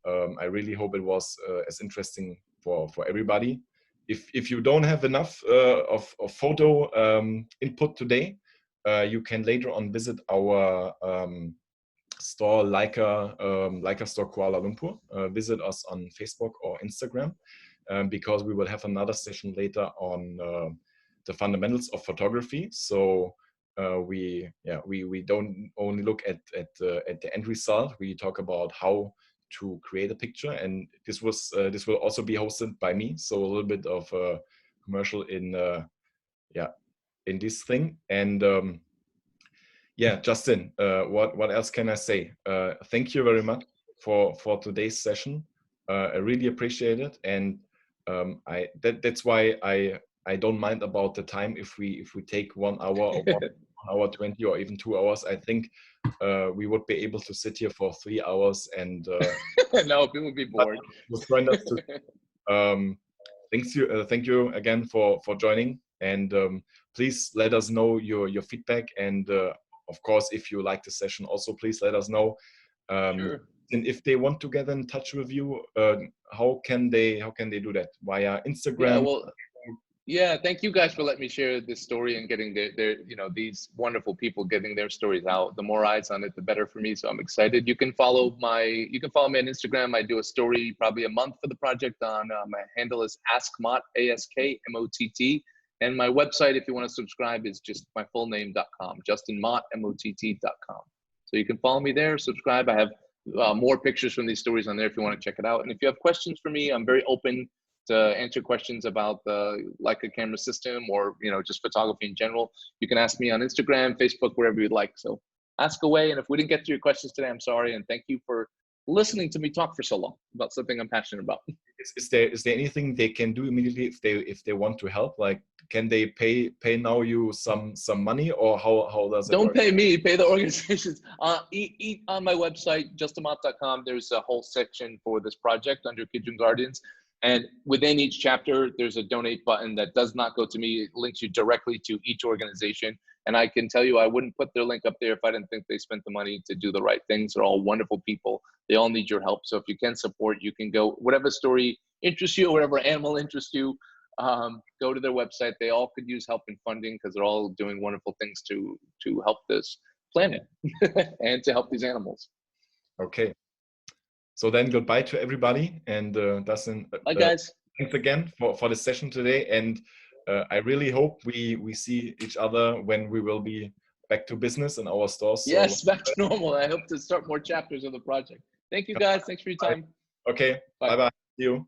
I really hope it was as interesting for everybody. If you don't have enough of photo input today, you can later on visit our store, Leica store Kuala Lumpur. Visit us on Facebook or Instagram, because we will have another session later on the fundamentals of photography. So we don't only look at the end result. We talk about how to create a picture, and this will also be hosted by me. So a little bit of a commercial in this thing. And yeah, Justin, what else can I say? Thank you very much for today's session. I really appreciate it, and that's why I don't mind about the time if we take 1 hour or 1 hour 20 or even 2 hours. I think we would be able to sit here for 3 hours and no, people would be bored. Thank you again for joining, and please let us know your feedback, and of course, if you like the session, also please let us know. Sure. And if they want to get in touch with you, how can they do that? Via Instagram? Yeah, well, yeah, thank you guys for letting me share this story and getting their these wonderful people getting their stories out. The more eyes on it, the better for me. So I'm excited. You can follow me on Instagram. I do a story probably a month for the project on my handle is Ask Mott, AskMott. And my website, if you want to subscribe, is just my full name.com, justinmott.com. So you can follow me there, subscribe. I have more pictures from these stories on there if you want to check it out. And if you have questions for me, I'm very open to answer questions about the Leica camera system, or just photography in general. You can ask me on Instagram, Facebook, wherever you'd like. So ask away. And if we didn't get to your questions today, I'm sorry. And thank you for listening to me talk for so long about something I'm passionate about. Is there anything they can do immediately if they want to help? Like, can they pay now you some money, or how does it Don't work? pay me, pay the organizations. Eat on my website, justinmott.com. There's a whole section for this project under Kindred Guardians. And within each chapter, there's a donate button that does not go to me. It links you directly to each organization. And I can tell you, I wouldn't put their link up there if I didn't think they spent the money to do the right things. They're all wonderful people. They all need your help. So if you can support, you can go, whatever story interests you, or whatever animal interests you, go to their website. They all could use help in funding, because they're all doing wonderful things to help this planet and to help these animals. Okay. So then goodbye to everybody, and Dustin, bye guys. Thanks again for the session today, and I really hope we see each other when we will be back to business in our stores. Yes, back to normal. I hope to start more chapters of the project. Thank you guys. Thanks for your time. Okay. Bye bye. See you.